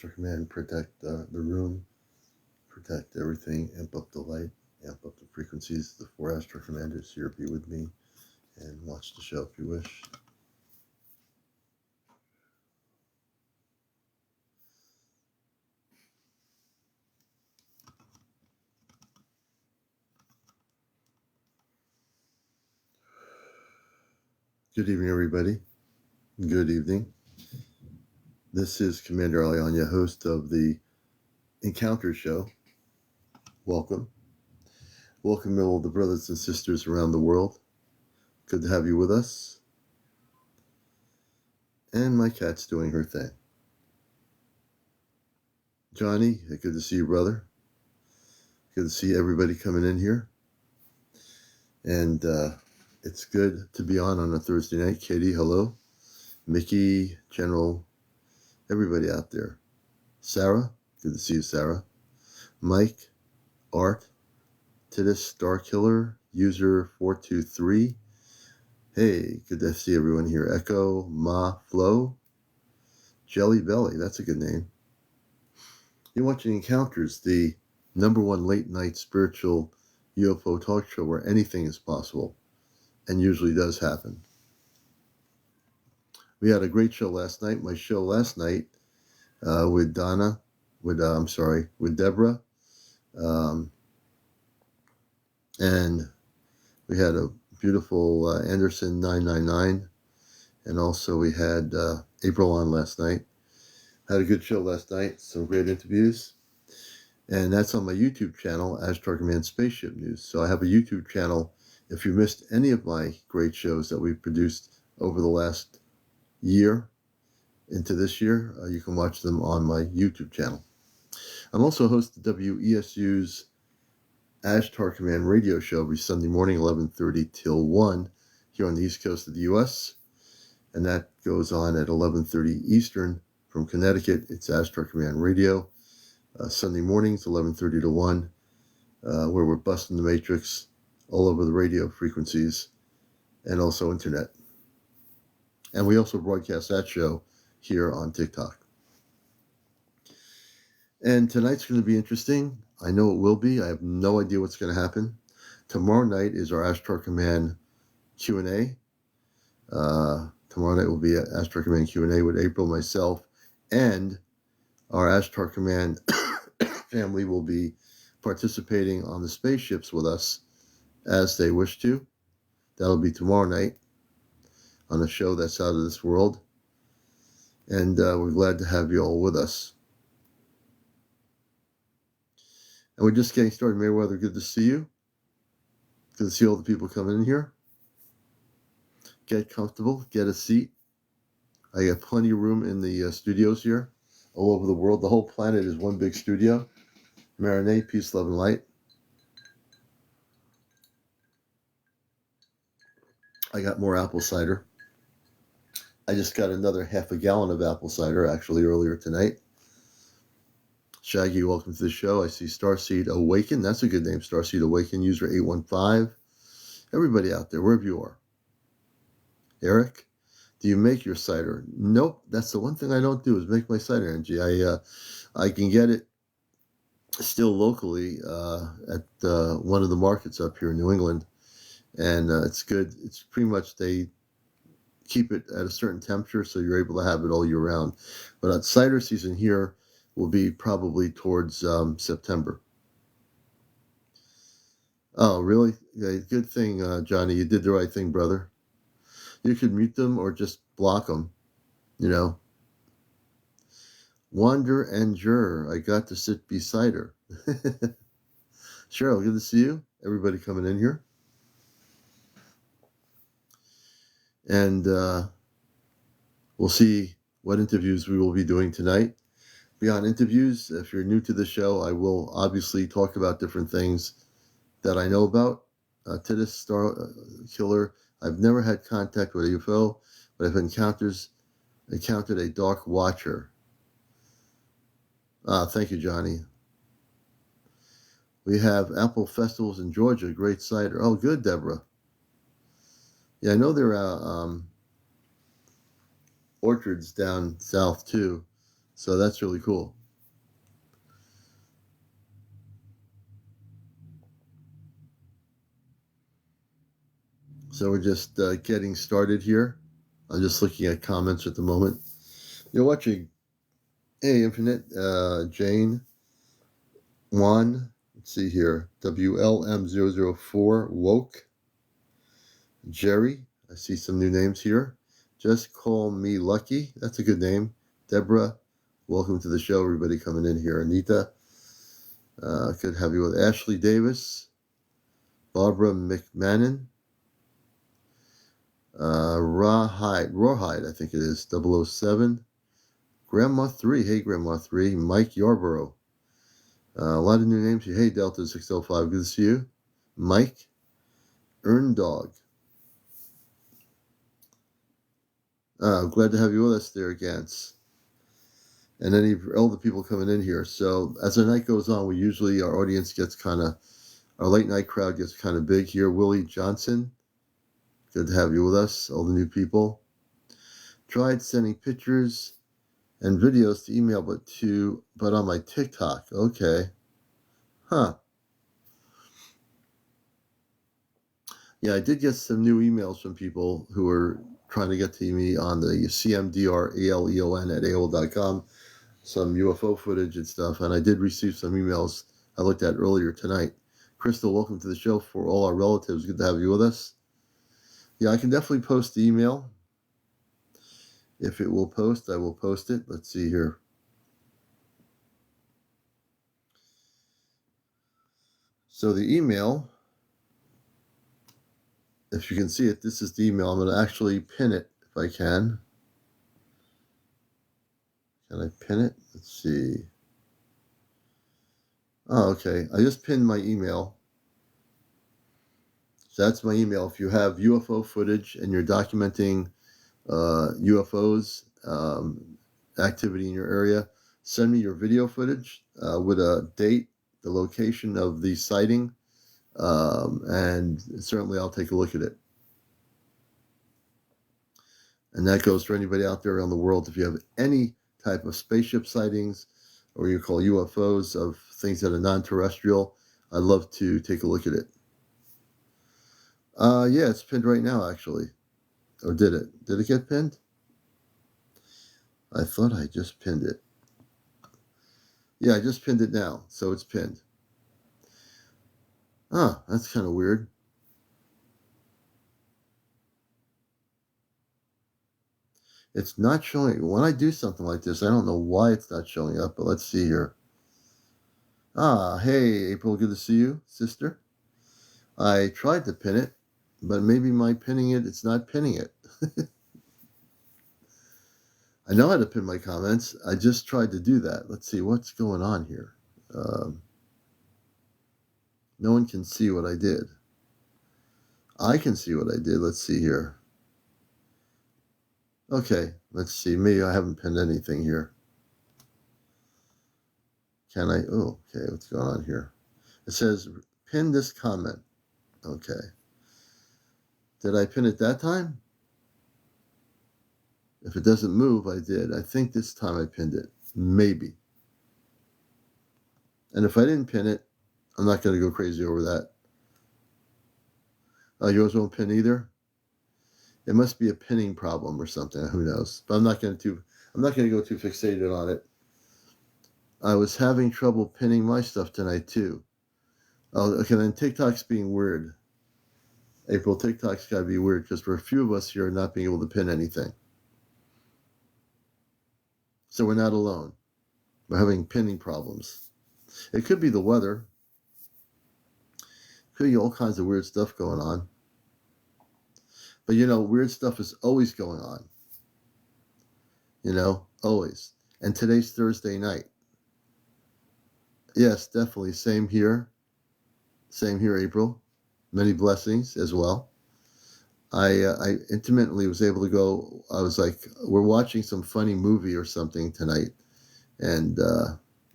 Astro Command, protect the room, protect everything, amp up the light, amp up the frequencies. The 4 Astro Commanders here, be with me and watch the show if you wish. Good evening, everybody. Good evening. This is CmdrAleon, your host of the Encounter Show. Welcome. Welcome, all the brothers and sisters around the world. Good to have you with us. And my cat's doing her thing. Johnny, good to see you, brother. Good to see everybody coming in here. And it's good to be on a Thursday night. Katie, hello. Mickey, General, everybody out there. Sarah, good to see you, Sarah. Mike, Art, Titus, Star Killer, User 423. Hey, good to see everyone here. Echo, Ma, Flo, Jelly Belly, that's a good name. You're watching Encounters, the #1 late night spiritual UFO talk show where anything is possible and usually does happen. We had a great show last night. My show last night with Deborah. And we had a beautiful Anderson 999. And also we had April on last night. Had a good show last night. Some great interviews. And that's on my YouTube channel, Astro Command Spaceship News. So I have a YouTube channel. If you missed any of my great shows that we've produced over the last year into this year, you can watch them on my YouTube channel. I'm also host of WESU's Ashtar Command radio show every Sunday morning, 11:30 till 1 here on the East Coast of the U.S. And that goes on at 11:30 Eastern from Connecticut. It's Ashtar Command radio. Sunday mornings, 11:30 to 1, where we're busting the matrix all over the radio frequencies and also internet. And we also broadcast that show here on TikTok. And tonight's going to be interesting. I know it will be. I have no idea what's going to happen. Tomorrow night is our Astro Command Q&A. Tomorrow night will be Astro Command Q&A with April, myself, and our Astro Command family will be participating on the spaceships with us as they wish to. That'll be tomorrow night on a show that's out of this world. And we're glad to have you all with us. And we're just getting started. Mayweather, good to see you. Good to see all the people coming in here. Get comfortable. Get a seat. I got plenty of room in the studios here all over the world. The whole planet is one big studio. Marinate, peace, love, and light. I got more apple cider. I just got another half a gallon of apple cider, actually, earlier tonight. Shaggy, welcome to the show. I see Starseed Awaken. That's a good name, Starseed Awaken, user 815. Everybody out there, wherever you are. Eric, do you make your cider? Nope, that's the one thing I don't do is make my cider energy. I can get it still locally at one of the markets up here in New England, and it's good. It's pretty much they keep it at a certain temperature, so you're able to have it all year round. But cider season here will be probably towards September. Oh, really? Yeah, good thing, Johnny. You did the right thing, brother. You could mute them or just block them, you know. Wander and Jur, I got to sit beside her. Cheryl, good to see you. Everybody coming in here. And we'll see what interviews we will be doing tonight. Beyond interviews, if you're new to the show, I will obviously talk about different things that I know about. Titus, Star Killer, I've never had contact with a UFO, but I've encountered a dark watcher. Thank you, Johnny. We have apple festivals in Georgia, great cider. Oh, good, Deborah. Yeah, I know there are orchards down south too. So that's really cool. So we're just getting started here. I'm just looking at comments at the moment. You're watching Infinite, Jane, Juan, let's see here, WLM004, Woke, Jerry, I see some new names here. Just Call Me Lucky, that's a good name. Deborah, welcome to the show, everybody coming in here. Anita, could have you with Ashley Davis, Barbara McMahon, Rawhide, I think it is, 007, Grandma 3, hey Grandma 3, Mike Yarborough. A lot of new names here. Hey Delta 605, good to see you. Mike, Earn Dog. Glad to have you with us there, Gantz. And any older people coming in here. So as the night goes on, our audience gets our late night crowd gets kind of big here. Willie Johnson, good to have you with us. All the new people. Tried sending pictures and videos to email, but on my TikTok. Okay. Huh. Yeah, I did get some new emails from people who were trying to get to me on the CmdRAleon at AOL.com, some UFO footage and stuff, and I did receive some emails I looked at earlier tonight. Crystal, welcome to the show. For all our relatives, good to have you with us. Yeah, I can definitely post the email. If it will post, I will post it. Let's see here. So the email, if you can see it, this is the email. I'm going to actually pin it if I can. Can I pin it? Let's see. Oh, okay. I just pinned my email. So that's my email. If you have UFO footage and you're documenting UFOs activity in your area, send me your video footage with a date, the location of the sighting, and certainly I'll take a look at it. And that goes for anybody out there around the world. If you have any type of spaceship sightings or you call UFOs of things that are non-terrestrial, I'd love to take a look at it. Yeah, it's pinned right now, actually. Or did it? Did it get pinned? I thought I just pinned it. Yeah, I just pinned it now, so it's pinned. That's kind of weird. It's not showing. When I do something like this, I don't know why it's not showing up, but let's see here. Hey, April, good to see you, sister. I tried to pin it, but maybe my pinning it's not pinning it. I know how to pin my comments. I just tried to do that. Let's see what's going on here. No one can see what I did. I can see what I did. Let's see here. Okay, let's see. Maybe I haven't pinned anything here. Can I? Oh, okay. What's going on here? It says pin this comment. Okay. Did I pin it that time? If it doesn't move, I did. I think this time I pinned it. Maybe. And if I didn't pin it, I'm not going to go crazy over that. Yours won't pin either? It must be a pinning problem or something. Who knows? But I'm not going to go too fixated on it. I was having trouble pinning my stuff tonight too. Oh, okay, then TikTok's being weird. April, TikTok's got to be weird because for a few of us here not being able to pin anything. So we're not alone. We're having pinning problems. It could be the weather. Could be all kinds of weird stuff going on. But weird stuff is always going on. Always. And today's Thursday night. Yes, definitely. Same here. Same here, April. Many blessings as well. I intimately was able to go. I was like, we're watching some funny movie or something tonight. And,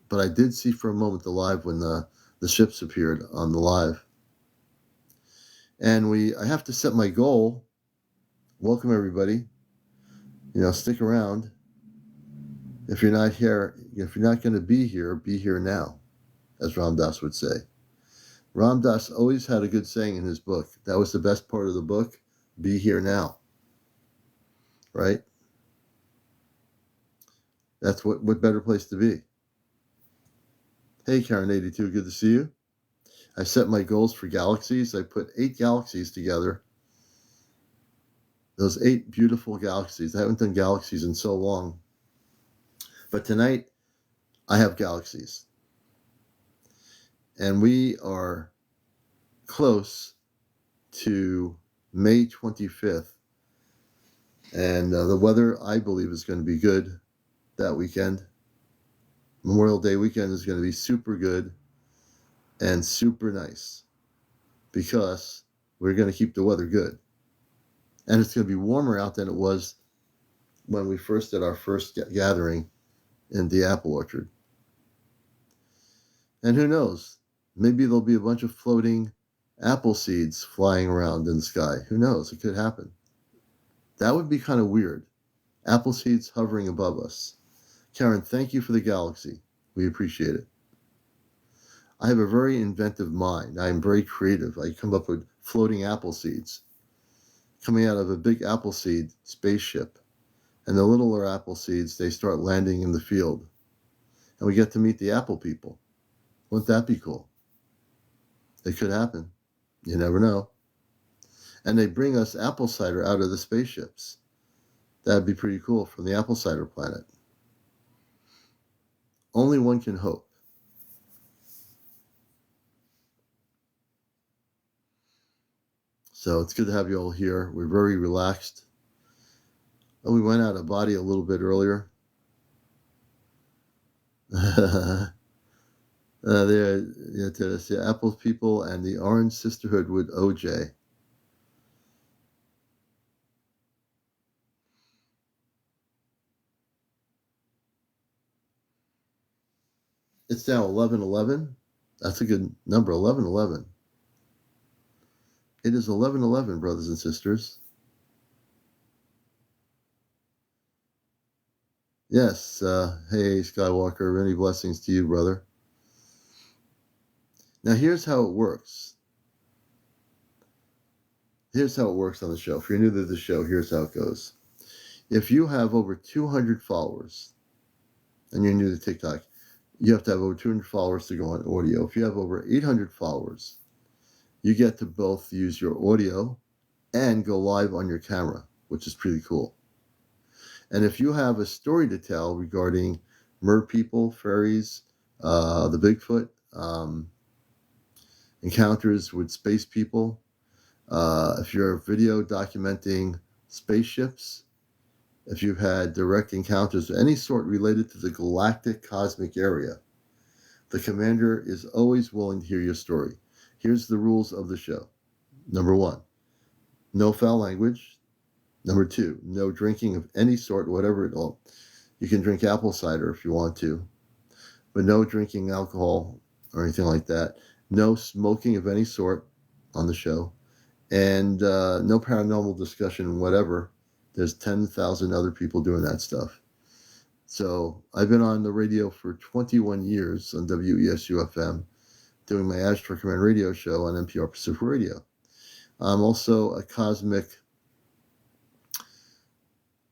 but I did see for a moment the live when the ships appeared on the live. And I have to set my goal. Welcome everybody. Stick around. If you're not here, if you're not going to be here now, as Ram Dass would say. Ram Dass always had a good saying in his book. That was the best part of the book. Be here now. Right? That's what better place to be. Hey, Karen82, good to see you. I set my goals for galaxies. I put 8 galaxies together. Those 8 beautiful galaxies. I haven't done galaxies in so long. But tonight, I have galaxies. And we are close to May 25th. And the weather, I believe, is going to be good that weekend. Memorial Day weekend is going to be super good and super nice because we're going to keep the weather good. And it's going to be warmer out than it was when we first did our first gathering in the apple orchard. And who knows? Maybe there'll be a bunch of floating apple seeds flying around in the sky. Who knows? It could happen. That would be kind of weird. Apple seeds hovering above us. Karen, thank you for the galaxy. We appreciate it. I have a very inventive mind. I am very creative. I come up with floating apple seeds coming out of a big apple seed spaceship. And the littler apple seeds, they start landing in the field. And we get to meet the apple people. Wouldn't that be cool? It could happen. You never know. And they bring us apple cider out of the spaceships. That'd be pretty cool from the apple cider planet. Only one can hope. So it's good to have you all here. We're very relaxed. Oh, we went out of body a little bit earlier. There, the Apple people and the Orange Sisterhood with OJ. It's now 11:11. That's a good number, 11:11. It is 11:11, brothers and sisters. Yes, hey, Skywalker, many blessings to you, brother. Now, here's how it works. Here's how it works on the show. If you're new to the show, here's how it goes. If you have over 200 followers, and you're new to TikTok, you have to have over 200 followers to go on audio. If you have over 800 followers, you get to both use your audio and go live on your camera, which is pretty cool. And if you have a story to tell regarding mer people, fairies, the Bigfoot, encounters with space people, if you're a video documenting spaceships, if you've had direct encounters of any sort related to the galactic cosmic area, the commander is always willing to hear your story. Here's the rules of the show. Number 1, no foul language. Number 2, no drinking of any sort, whatever it all. You can drink apple cider if you want to, but no drinking alcohol or anything like that. No smoking of any sort on the show, and no paranormal discussion, whatever. There's 10,000 other people doing that stuff. So I've been on the radio for 21 years on WESU-FM, doing my Astro Command radio show on NPR Pacific Radio. I'm also a cosmic.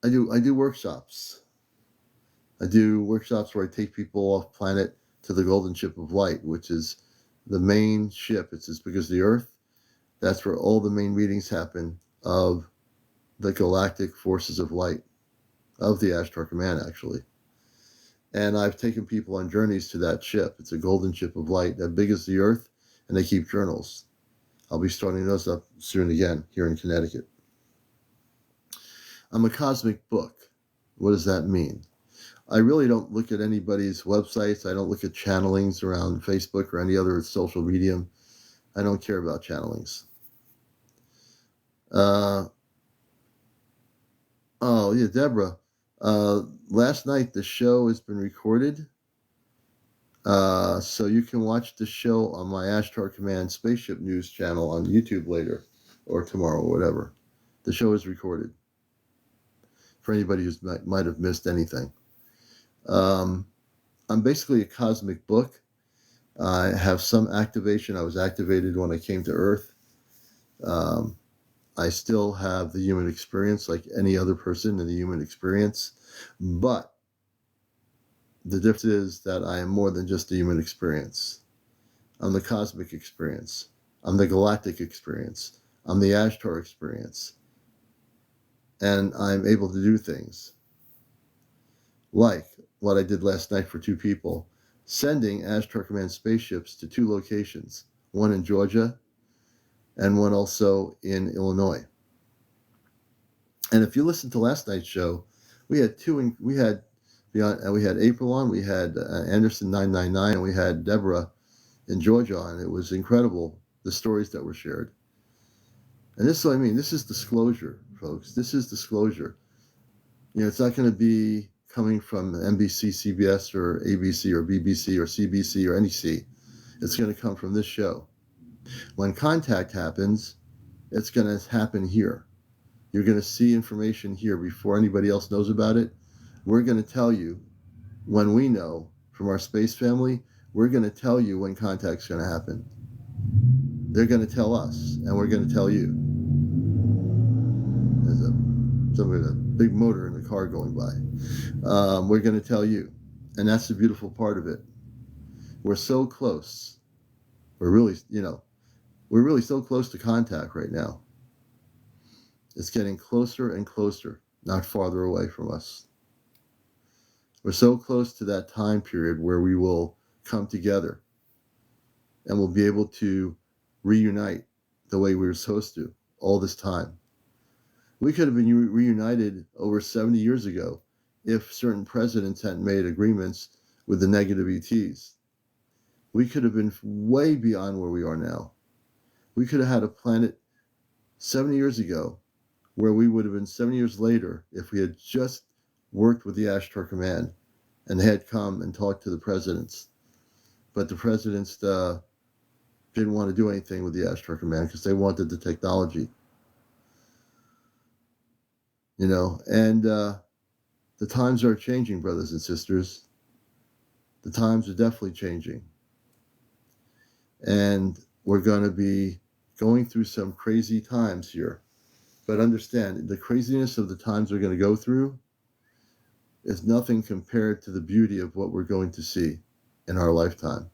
I do workshops. I do workshops where I take people off planet to the golden ship of light, which is the main ship. It's as big as the Earth. That's where all the main readings happen of the galactic forces of light, of the Ashtar Command, actually. And I've taken people on journeys to that ship. It's a golden ship of light, as big as the Earth, and they keep journals. I'll be starting those up soon again here in Connecticut. I'm a cosmic book. What does that mean? I really don't look at anybody's websites. I don't look at channelings around Facebook or any other social medium. I don't care about channelings. Oh, yeah, Deborah. Last night, the show has been recorded. So you can watch the show on my Ashtar Command Spaceship News channel on YouTube later or tomorrow or whatever. The show is recorded for anybody who might have missed anything. Um, I'm basically a cosmic book. I have some activation. I was activated when I came to Earth. Um, I still have the human experience like any other person in the human experience. But the difference is that I am more than just the human experience. I'm the cosmic experience. I'm the galactic experience. I'm the Ashtar experience. And I'm able to do things like what I did last night for two people, sending Ashtar Command spaceships to two locations, one in Georgia and one also in Illinois. And if you listen to last night's show, we had we had April on, we had Anderson 999, and we had Deborah in Georgia on. It was incredible, the stories that were shared. And this is what I mean. This is disclosure, folks. This is disclosure. It's not going to be coming from NBC, CBS, or ABC, or BBC, or CBC, or NEC. It's going to come from this show. When contact happens, it's going to happen here. You're going to see information here before anybody else knows about it. We're going to tell you when we know from our space family. We're going to tell you when contact's going to happen. They're going to tell us, and we're going to tell you. There's somebody with a big motor in the car going by. We're going to tell you, and that's the beautiful part of it. We're so close. We're really so close to contact right now. It's getting closer and closer, not farther away from us. We're so close to that time period where we will come together and we'll be able to reunite the way we were supposed to all this time. We could have been reunited over 70 years ago if certain presidents hadn't made agreements with the negative ETs. We could have been way beyond where we are now. We could have had a planet 70 years ago where we would have been 70 years later if we had just worked with the Ashtar Command and they had come and talked to the presidents. But the presidents didn't want to do anything with the Ashtar Command because they wanted the technology. And the times are changing, brothers and sisters. The times are definitely changing. And we're going to be going through some crazy times here. But understand, the craziness of the times we're going to go through is nothing compared to the beauty of what we're going to see in our lifetime,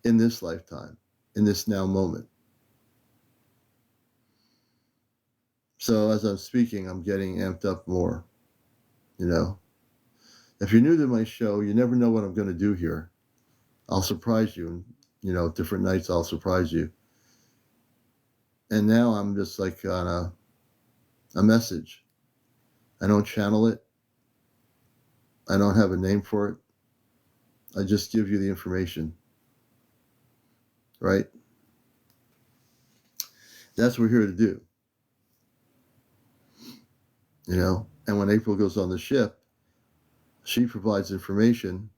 in this lifetime, in this now moment. So as I'm speaking, I'm getting amped up more. If you're new to my show, you never know what I'm going to do here. I'll surprise you. Different nights I'll surprise you. And now I'm just like on a message. I don't channel it. I don't have a name for it. I just give you the information. Right? That's what we're here to do. And when April goes on the ship, she provides information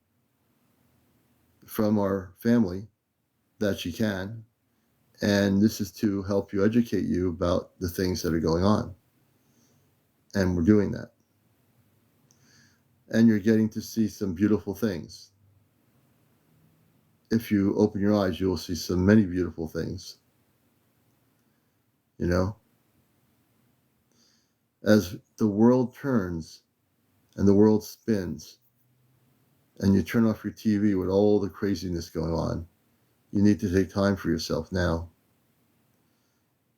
from our family that she can. And this is to help you, educate you about the things that are going on. And we're doing that. And you're getting to see some beautiful things. If you open your eyes, you will see many beautiful things. As the world turns and the world spins, and you turn off your TV with all the craziness going on, you need to take time for yourself now.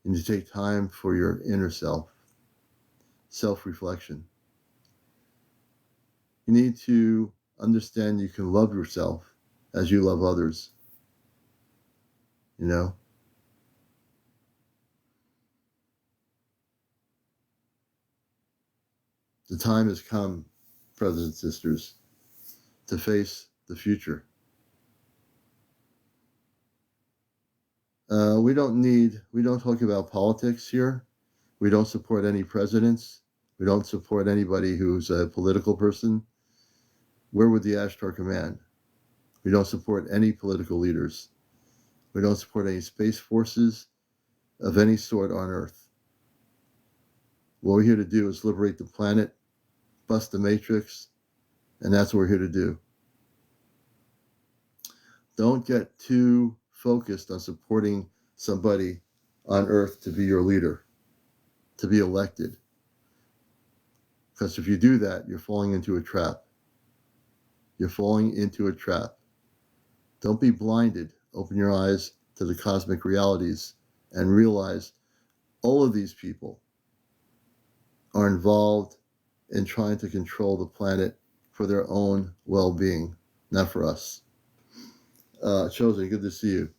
You need to take time for your inner self-reflection. You need to understand you can love yourself as you love others. The time has come, brothers and sisters, to face the future. We don't talk about politics here. We don't support any presidents. We don't support anybody who's a political person. We're with the Ashtar Command. We don't support any political leaders. We don't support any space forces of any sort on Earth. What we're here to do is liberate the planet, bust the matrix, And that's what we're here to do. Don't get too focused on supporting somebody on earth to be your leader, to be elected. Because if you do that, you're falling into a trap. You're falling into a trap. Don't be blinded. Open your eyes to the cosmic realities and realize all of these people are involved in trying to control the planet for their own well-being, not for us. Chosen, good to see you.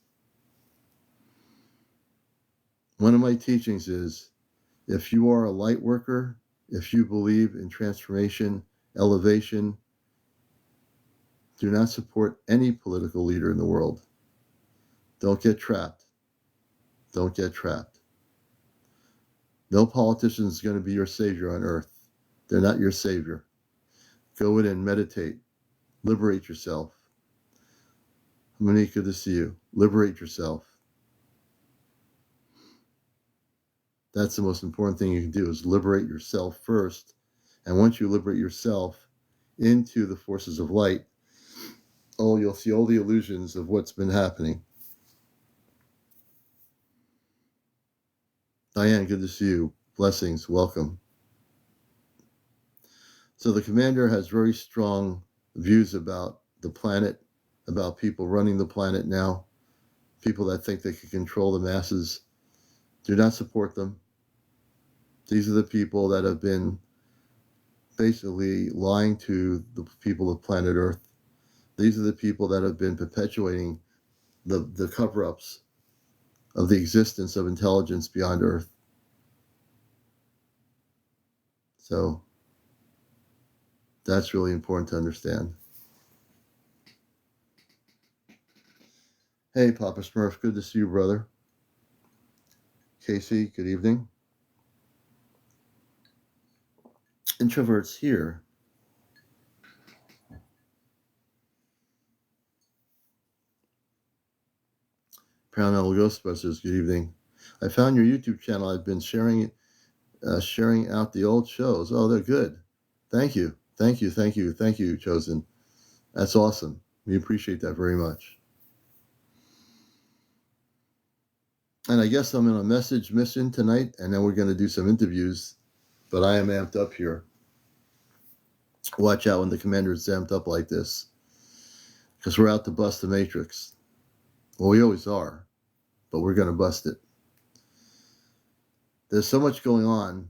One of my teachings is, if you are a light worker, if you believe in transformation, elevation, do not support any political leader in the world. Don't get trapped. Don't get trapped. No politician is going to be your savior on earth. They're not your savior. Go in and meditate. Liberate yourself. Monique, good to see you. Liberate yourself. That's the most important thing you can do, is liberate yourself first. And once you liberate yourself into the forces of light, you'll see all the illusions of what's been happening. Diane, good to see you. Blessings. Welcome. So the commander has very strong views about the planet, about people running the planet now, people that think they can control the masses. Do not support them. These are the people that have been basically lying to the people of planet Earth. These are the people that have been perpetuating the cover-ups of the existence of intelligence beyond Earth. So that's really important to understand. Hey, Papa Smurf, good to see you, brother. Casey, good evening. Introverts here. Paranormal Ghostbusters, good evening. I found your YouTube channel. I've been sharing out the old shows. Oh, they're good. Thank you. Thank you, Chosen. That's awesome. We appreciate that very much. And I guess I'm in a message mission tonight, and then we're going to do some interviews. But I am amped up here. Watch out when the commander is amped up like this, because we're out to bust the matrix. Well, we always are, but we're going to bust it. There's so much going on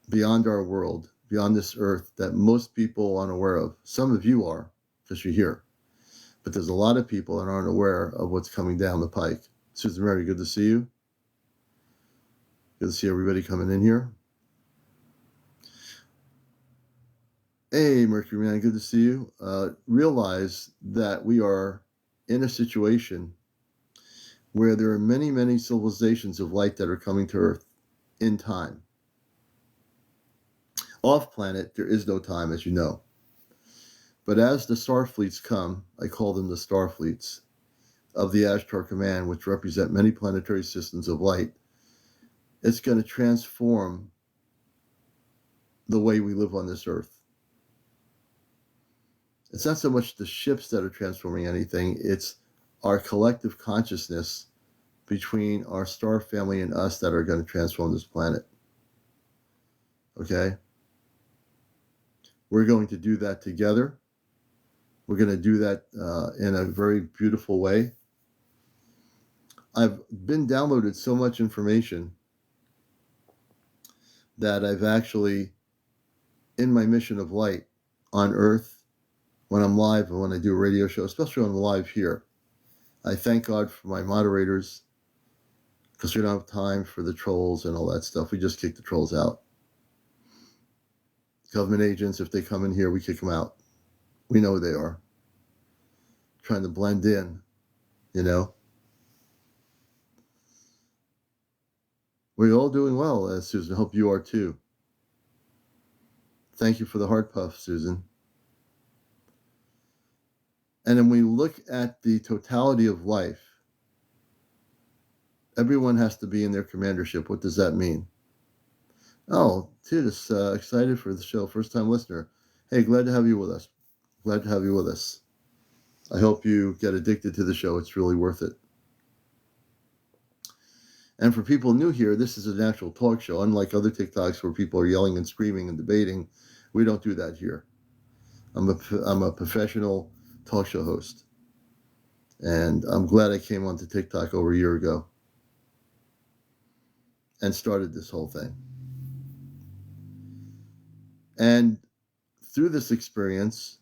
beyond our world, beyond this earth, that most people aren't aware of. Some of you are, because you're here. But there's a lot of people that aren't aware of what's coming down the pike. Susan Mary, good to see you. Good to see everybody coming in here. Hey, Mercury Man, good to see you. Realize that we are in a situation where there are many, many civilizations of light that are coming to Earth in time. Off planet, there is no time, as you know. But as the star fleets come, I call them the star fleets of the Ashtar Command, which represent many planetary systems of light, it's going to transform the way we live on this Earth. It's not so much the ships that are transforming anything, it's our collective consciousness between our star family and us that are going to transform this planet. Okay? We're going to do that together. We're going to do that in a very beautiful way. I've been downloaded so much information that I've actually, in my mission of light on Earth, when I'm live and when I do a radio show, especially when I'm live here, I thank God for my moderators, because we don't have time for the trolls and all that stuff. We just kick the trolls out. Government agents, if they come in here, we kick them out. We know who they are. Trying to blend in, you know. We're all doing well, Susan. Hope you are too. Thank you for the heart puff, Susan. And then we look at the totality of life. Everyone has to be in their commandership. What does that mean? Oh, Titus, excited for the show. First time listener. Hey, glad to have you with us. Glad to have you with us. I hope you get addicted to the show. It's really worth it. And for people new here, this is an actual talk show. Unlike other TikToks where people are yelling and screaming and debating, we don't do that here. I'm a professional talk show host. And I'm glad I came onto TikTok over a year ago and started this whole thing. And through this experience,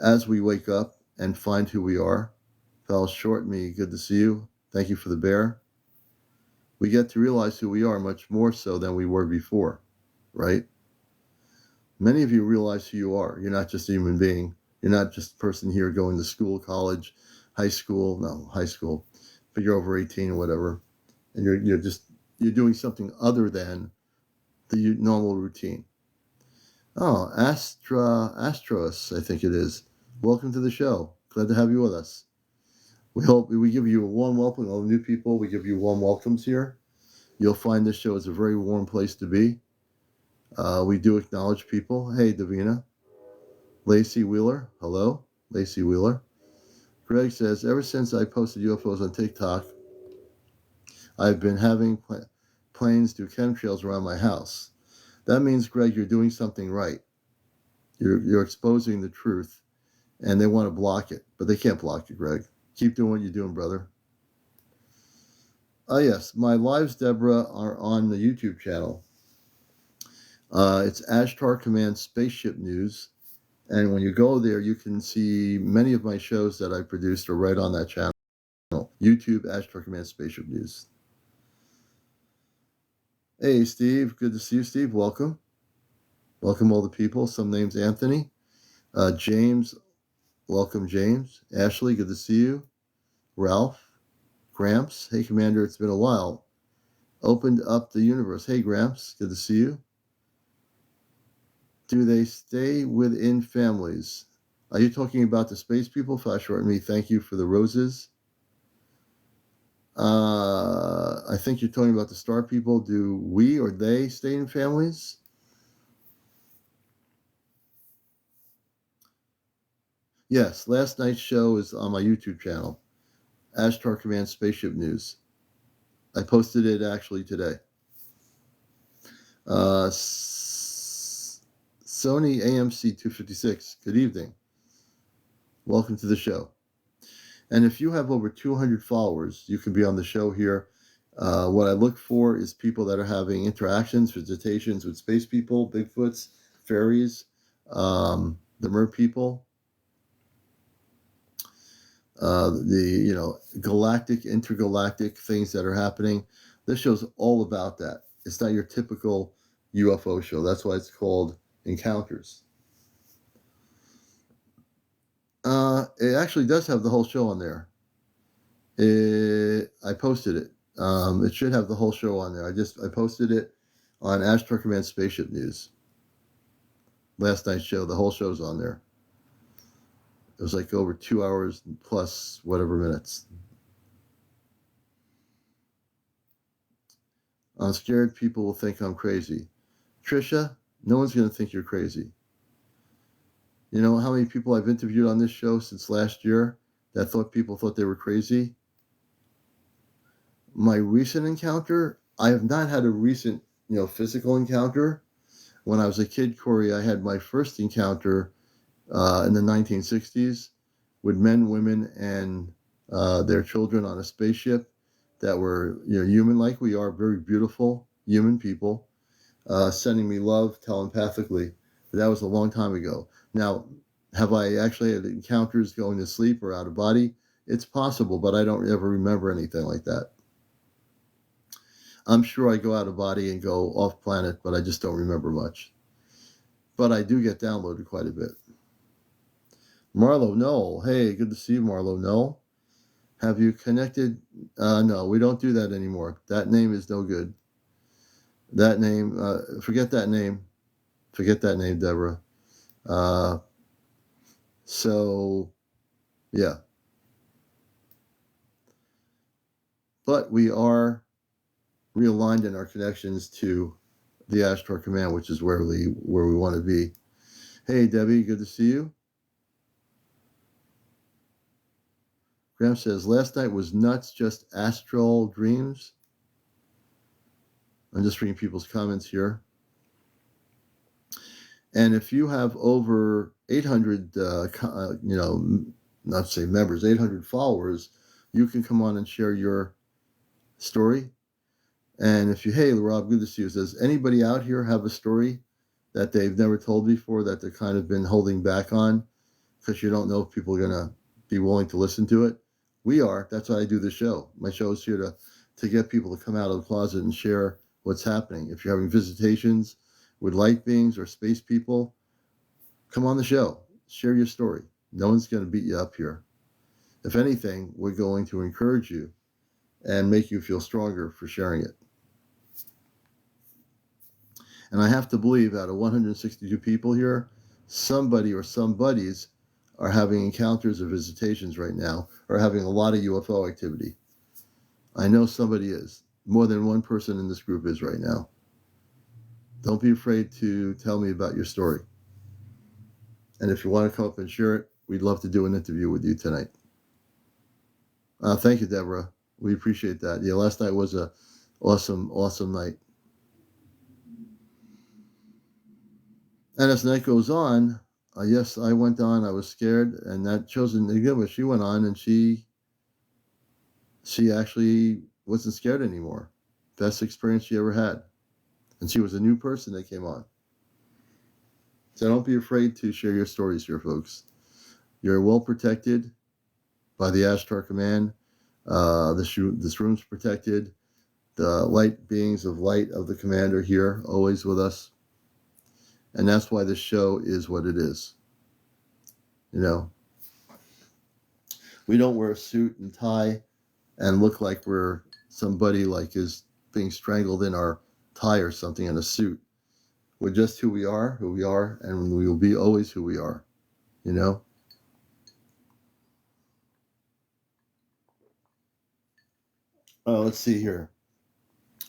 as we wake up and find who we are, fell short me, good to see you. Thank you for the bear. We get to realize who we are much more so than we were before, right? Many of you realize who you are. You're not just a human being. You're not just a person here going to school, college, high school, but you're over 18 or whatever. And you're doing something other than the normal routine. Oh, Astros, I think it is. Welcome to the show. Glad to have you with us. We give you a warm welcome. All the new people, we give you warm welcomes here. You'll find this show is a very warm place to be. We do acknowledge people. Hey, Davina. Lacey Wheeler. Hello, Lacey Wheeler. Greg says, ever since I posted UFOs on TikTok, I've been having planes do chemtrails around my house. That means, Greg, you're doing something right. You're exposing the truth, and they want to block it, but they can't block you, Greg. Keep doing what you're doing, brother. Yes, my lives, Deborah, are on the YouTube channel. It's Ashtar Command Spaceship News, and when you go there, you can see many of my shows that I produced are right on that channel. YouTube, Ashtar Command Spaceship News. Hey, Steve. Good to see you, Steve. Welcome. Welcome all the people. Some names Anthony. James. Welcome, James. Ashley, good to see you. Ralph. Gramps. Hey, Commander. It's been a while. Opened up the universe. Hey, Gramps. Good to see you. Do they stay within families? Are you talking about the space people? Flash short me. Thank you for the roses. I think you're talking about the star people. Do we or they stay in families? Yes, last night's show is on my YouTube channel, Ashtar Command Spaceship News. I posted it actually today. Sony AMC 256, good evening. Welcome to the show. And if you have over 200 followers, you can be on the show here. What I look for is people that are having interactions, visitations with space people, Bigfoots, fairies, the mer people, the galactic, intergalactic things that are happening. This show's all about that. It's not your typical UFO show. That's why it's called Encounters. It actually does have the whole show on there. I posted it. It should have the whole show on there. I posted it on Ashtar Command Spaceship News. Last night's show, the whole show's on there. It was like over 2 hours plus whatever minutes. I'm scared people will think I'm crazy. Trisha, no one's going to think you're crazy. You know how many people I've interviewed on this show since last year that people thought they were crazy? My recent encounter, I have not had a recent, physical encounter. When I was a kid, Corey, I had my first encounter in the 1960s with men, women, and their children on a spaceship that were human like we are, very beautiful human people, sending me love telepathically. But that was a long time ago. Now, have I actually had encounters going to sleep or out of body? It's possible, but I don't ever remember anything like that. I'm sure I go out of body and go off planet, but I just don't remember much. But I do get downloaded quite a bit. Marlo Noel. Hey, good to see you, Marlo Noel. Have you connected? No, we don't do that anymore. That name is no good. That name, forget that name. Forget that name, Deborah. So, yeah. But we are realigned in our connections to the Ashtar Command, which is where we want to be. Hey, Debbie, good to see you. Graham says, last night was nuts, just astral dreams. I'm just reading people's comments here. And if you have over 800, not say members, 800 followers, you can come on and share your story. And if you, hey, Rob, good to see you. Does anybody out here have a story that they've never told before that they've kind of been holding back on because you don't know if people are going to be willing to listen to it? We are. That's why I do the show. My show is here to get people to come out of the closet and share what's happening. If you're having visitations with light beings or space people, come on the show. Share your story. No one's going to beat you up here. If anything, we're going to encourage you and make you feel stronger for sharing it. And I have to believe out of 162 people here, somebody or somebodies are having encounters or visitations right now, or having a lot of UFO activity. I know somebody is. More than one person in this group is right now. Don't be afraid to tell me about your story. And if you want to come up and share it, we'd love to do an interview with you tonight. Thank you, Deborah. We appreciate that. Yeah, last night was a awesome night. And as the night goes on, yes, I went on. I was scared, and that chosen Enigma, she went on, and she actually wasn't scared anymore. Best experience she ever had, and she was a new person that came on. So don't be afraid to share your stories here, folks. You're well protected by the Ashtar Command. This room's protected. The light beings of light of the command are here, always with us. And that's why this show is what it is. You know, we don't wear a suit and tie and look like we're somebody like is being strangled in our tie or something in a suit. We're just who we are, and we will be always who we are, you know? Let's see here.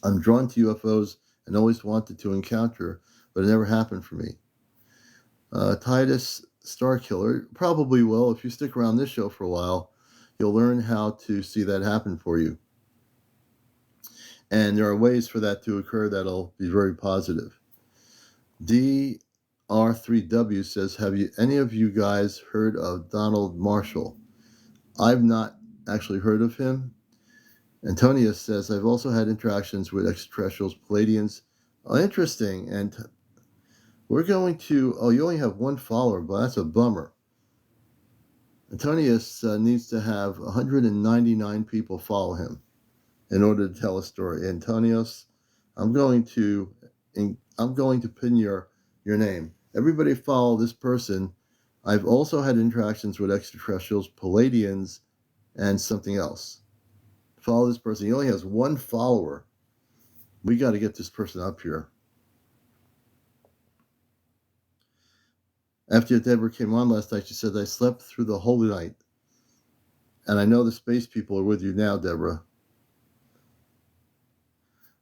I'm drawn to UFOs and always wanted to encounter, but it never happened for me. Titus Starkiller probably will. If you stick around this show for a while, you'll learn how to see that happen for you. And there are ways for that to occur that'll be very positive. DR3W says, have any of you guys heard of Donald Marshall? I've not actually heard of him. Antonia says, I've also had interactions with extraterrestrials, Palladians. Oh, interesting. And we're going to, you only have one follower, but that's a bummer. Antonius needs to have 199 people follow him in order to tell a story. Antonius, I'm going to pin your name. Everybody follow this person. I've also had interactions with extraterrestrials, Palladians, and something else. Follow this person. He only has one follower. We got to get this person up here. After Deborah came on last night, she said, I slept through the whole night. And I know the space people are with you now, Deborah.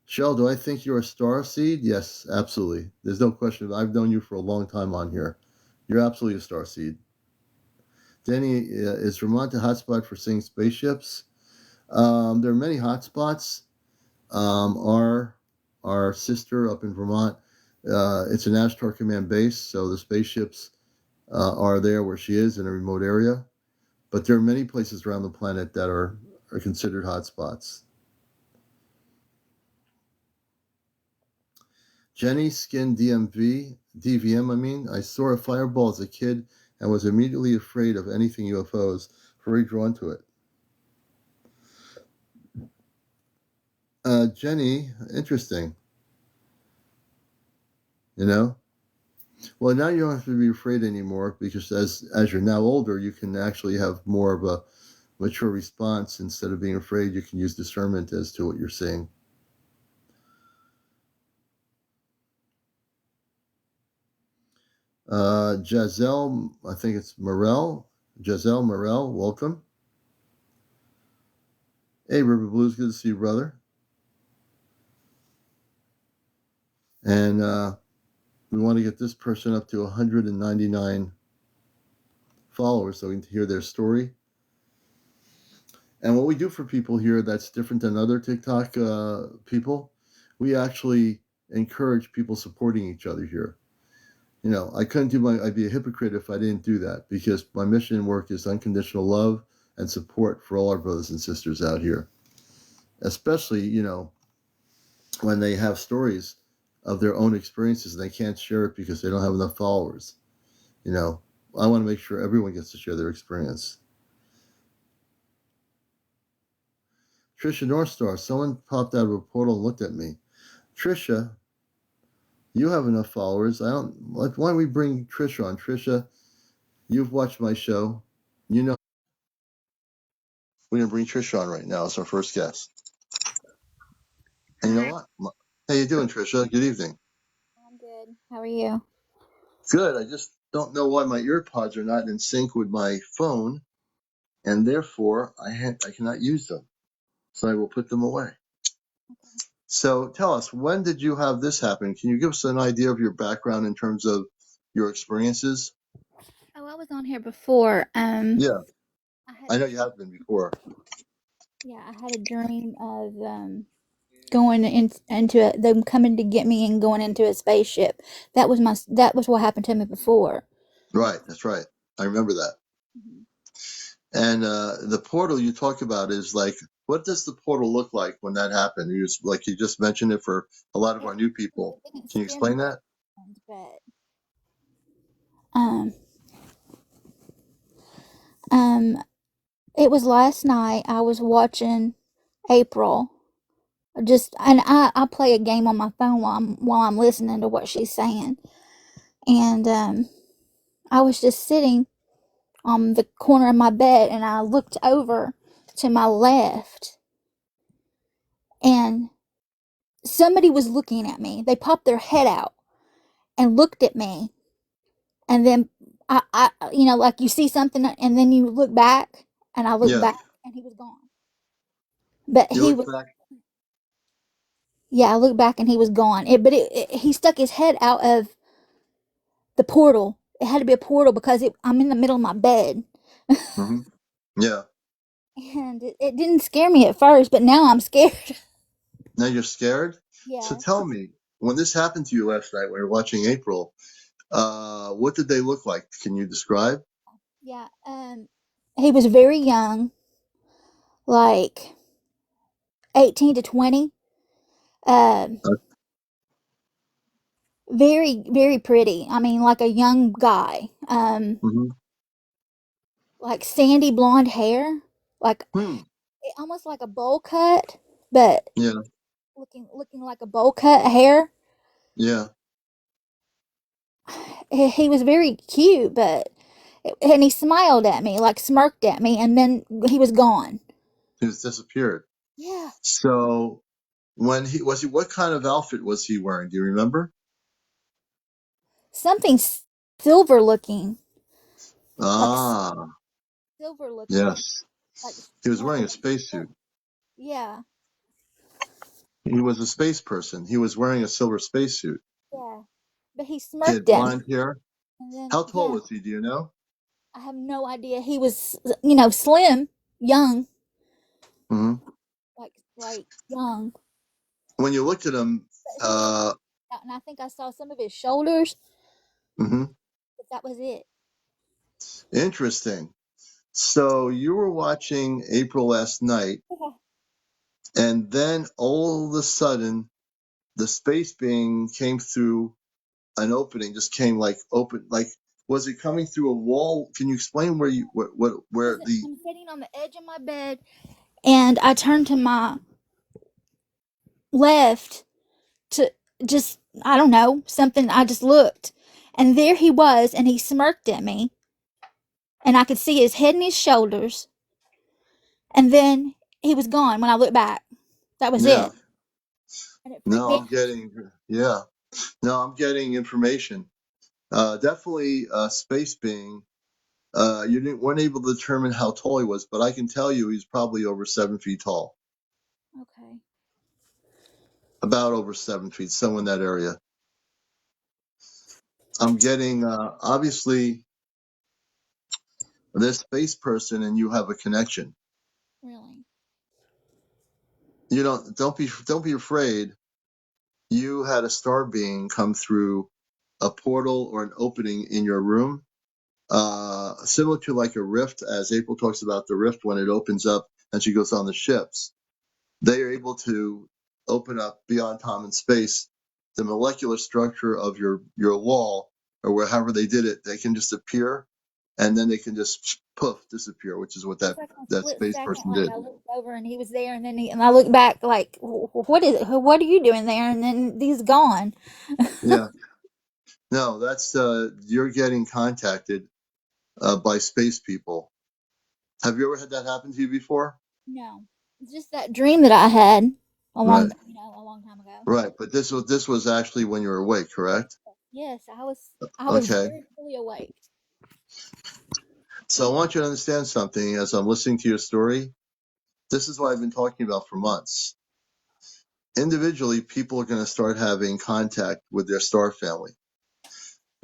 Shell, do I think you're a star seed? Yes, absolutely. There's no question. I've known you for a long time on here. You're absolutely a star seed. Danny, is Vermont a hotspot for seeing spaceships? There are many hotspots. Our sister up in Vermont, it's an Ashtar Command base, so the spaceships are there where she is in a remote area. But there are many places around the planet that are considered hotspots. Jenny Skin DVM, I saw a fireball as a kid and was immediately afraid of anything UFOs, very drawn to it. Jenny, interesting. You know? Well, now you don't have to be afraid anymore because as you're now older, you can actually have more of a mature response. Instead of being afraid, you can use discernment as to what you're seeing. Giselle, I think it's Morel. Giselle Morel, welcome. Hey, River Blues, good to see you, brother. And We want to get this person up to 199 followers so we can hear their story. And what we do for people here that's different than other TikTok people, we actually encourage people supporting each other here. You know, I'd be a hypocrite if I didn't do that, because my mission and work is unconditional love and support for all our brothers and sisters out here. Especially, you know, when they have stories of their own experiences and they can't share it because they don't have enough followers. You know, I want to make sure everyone gets to share their experience. Trisha Northstar, someone popped out of a portal and looked at me. Trisha, you have enough followers. Why don't we bring Trisha on? Trisha, you've watched my show. You know, we're going to bring Trisha on right now as our first guest. And you know what? How you doing, Trisha? Good evening. I'm good. How are you? Good. I just don't know why my ear pods are not in sync with my phone, and therefore I cannot use them. So I will put them away. Okay. So tell us, when did you have this happen? Can you give us an idea of your background in terms of your experiences? Oh, I was on here before. Yeah, I had I a know you have been before. yeah, I had a dream of going into them coming to get me and going into a spaceship. That was what happened to me before. Right, that's right. I remember that. Mhm. And the portal you talk about is like, what does the portal look like when that happened? You just mentioned it for a lot of It, our new people. it didn't Can you scare me explain like that? but um um it was last night. I was watching April. Just and I play a game on my phone while I'm listening to what she's saying. And I was just sitting on the corner of my bed and I looked over to my left and somebody was looking at me. They popped their head out and looked at me. And then you know, like you see something and then you look back and I looked Yeah, back and he was gone. But you he look was, back. yeah, I looked back and he was gone. He stuck his head out of the portal. It had to be a portal because I'm in the middle of my bed. Hmm. Yeah. And it didn't scare me at first, but now I'm scared. Now you're scared. So Yeah. tell me, when this happened to you last night when you were watching April, what did they look like? Can you describe? Yeah. He was very young, like 18 to 20. Um, Uh, very, very pretty. I mean, like a young guy. hmm. Like sandy blonde hair, like Hmm. almost like a bowl cut, but Yeah. looking like a bowl cut hair. Yeah. He was very cute, but and he smiled at me, like smirked at me, and then he was gone. He was disappeared. Yeah. So when he, what kind of outfit was he wearing? Do you remember? Something silver looking, like Ah, silver looking, yes. like He was like wearing a spacesuit. yeah, He was a space person. He was wearing a silver spacesuit. yeah. But he He smirked had at me, blonde hair. and then How tall yeah, was he? Do you know? I have no idea. He was, you know, slim, young, Hmm. like young. When you looked at him, But he had uh, out, and I think I saw some of his shoulders, mhm. but that was it. Interesting. So you were watching April last night, Yeah. and then all of a sudden, the space being came through an opening, just came like open, like was it coming through a wall? Can you explain where you what where the? I'm sitting on the edge of my bed, and I turned to my left to just I don't know something. I just looked, and there he was, and he smirked at me, and I could see his head and his shoulders, and then he was gone when I looked back. That was Yeah, it, and it freaked no, me I'm out. getting yeah, no, I'm getting information. Definitely, space being. You weren't able to determine how tall he was, but I can tell you he's probably over 7 feet tall, Okay. about over 7 feet, somewhere in that area. I'm getting obviously this space person and you have a connection. Really? You don't be afraid. You had a star being come through a portal or an opening in your room, similar to like a rift, as April talks about the rift when it opens up and she goes on the ships. They are able to open up beyond time and space. The molecular structure of your wall or wherever they did it, they can just appear, and then they can just poof disappear, which is what It's that like a that split space second. person Like did. I looked over and he was there, and then and I looked back like, what is it? What are you doing there? And then he's gone. Yeah, no, that's you're getting contacted by space people. Have you ever had that happen to you before? No, it's just that dream that I had Right, a long time ago. right. But this was actually when you were awake, correct? Yes, I was Okay. very fully awake. So I want you to understand something as I'm listening to your story. This is what I've been talking about for months. Individually, people are going to start having contact with their star family.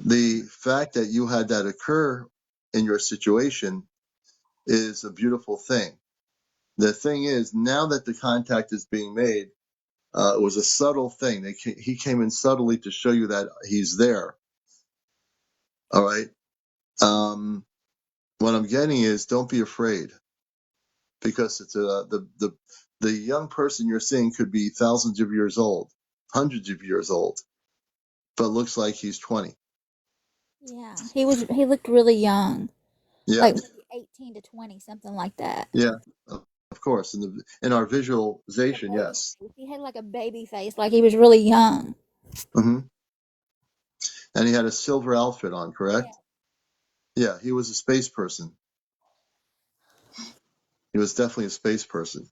The fact that you had that occur in your situation is a beautiful thing. The thing is, now that the contact is being made, it was a subtle thing. He came in subtly to show you that he's there. All right. What I'm getting is, don't be afraid, because it's the young person you're seeing could be thousands of years old, hundreds of years old, but looks like he's 20. Yeah, he looked really young, Yeah, like maybe 18 to 20, something like that. yeah, of course. In our Like a visualization, baby yes. face. He had like a baby face, like he was really young. Hmm. And he had a silver outfit on, Yeah. correct? Yeah, he was a space person. He was definitely a space person.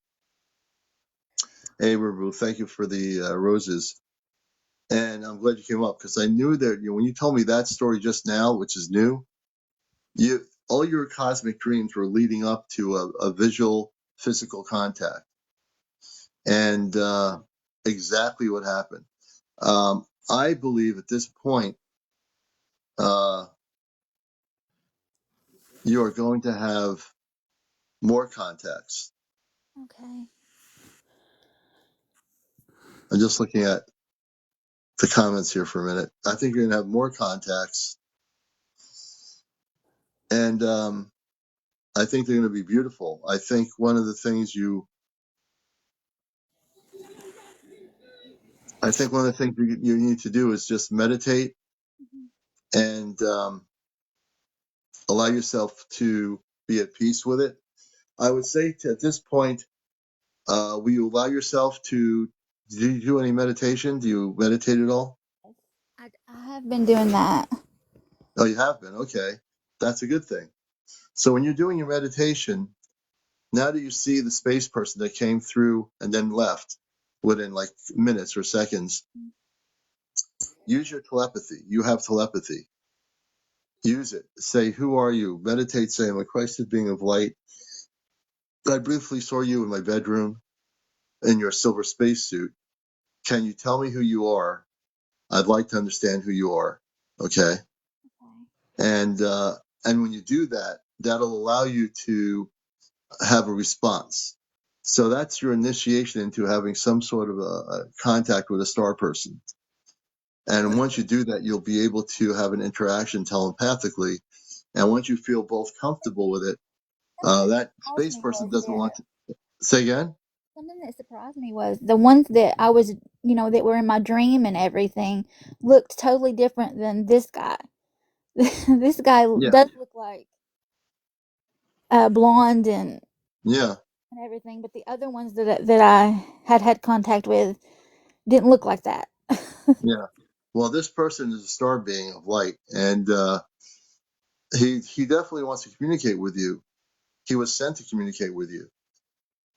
Hey, Rubu, thank you for the roses. And I'm glad you came up, because I knew that when you told me that story just now, which is new, you all your cosmic dreams were leading up to a visual physical contact, and exactly what happened. I believe at this point, uh, you are going to have more contacts. Okay. I'm just looking at the comments here for a minute. I think you're going to have more contacts, and I think they're going to be beautiful. I think one of the things you need to do is just meditate Mhm. and allow yourself to be at peace with it. I would say at this point, will you allow yourself to do you do any meditation? Do you meditate at all? I have been doing that. Oh, you have been. Okay, that's a good thing. So when you're doing your meditation, now that you see the space person that came through and then left within like minutes or seconds, use your telepathy. You have telepathy. Use it. Say, "Who are you?" Meditate. Say, "I'm a Christed being of light. I briefly saw you in my bedroom in your silver spacesuit. Can you tell me who you are? I'd like to understand who you are." Okay. Okay. And when you do that, that'll allow you to have a response. So that's your initiation into having some sort of a contact with a star person. And once you do that, you'll be able to have an interaction telepathically. And once you feel both comfortable with it, Something that that surprised space me person was doesn't want that to say again. something that surprised me was the ones that I was, that were in my dream and everything looked totally different than this guy. This guy Yeah, does look like blonde yeah, and everything, but the other ones that I had contact with didn't look like that. yeah. Well, this person is a star being of light, and he definitely wants to communicate with you. He was sent to communicate with you.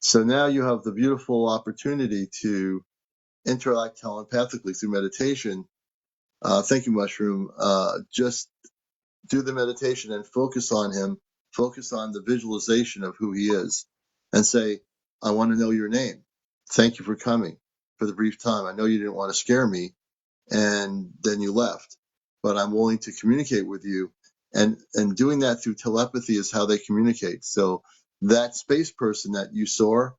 So now you have the beautiful opportunity to interact telepathically through meditation. Thank you, Mushroom. Just do the meditation and focus on him. Focus on the visualization of who he is, and say, "I want to know your name. Thank you for coming for the brief time. I know you didn't want to scare me, and then you left, but I'm willing to communicate with you. And doing that through telepathy is how they communicate. So that space person that you saw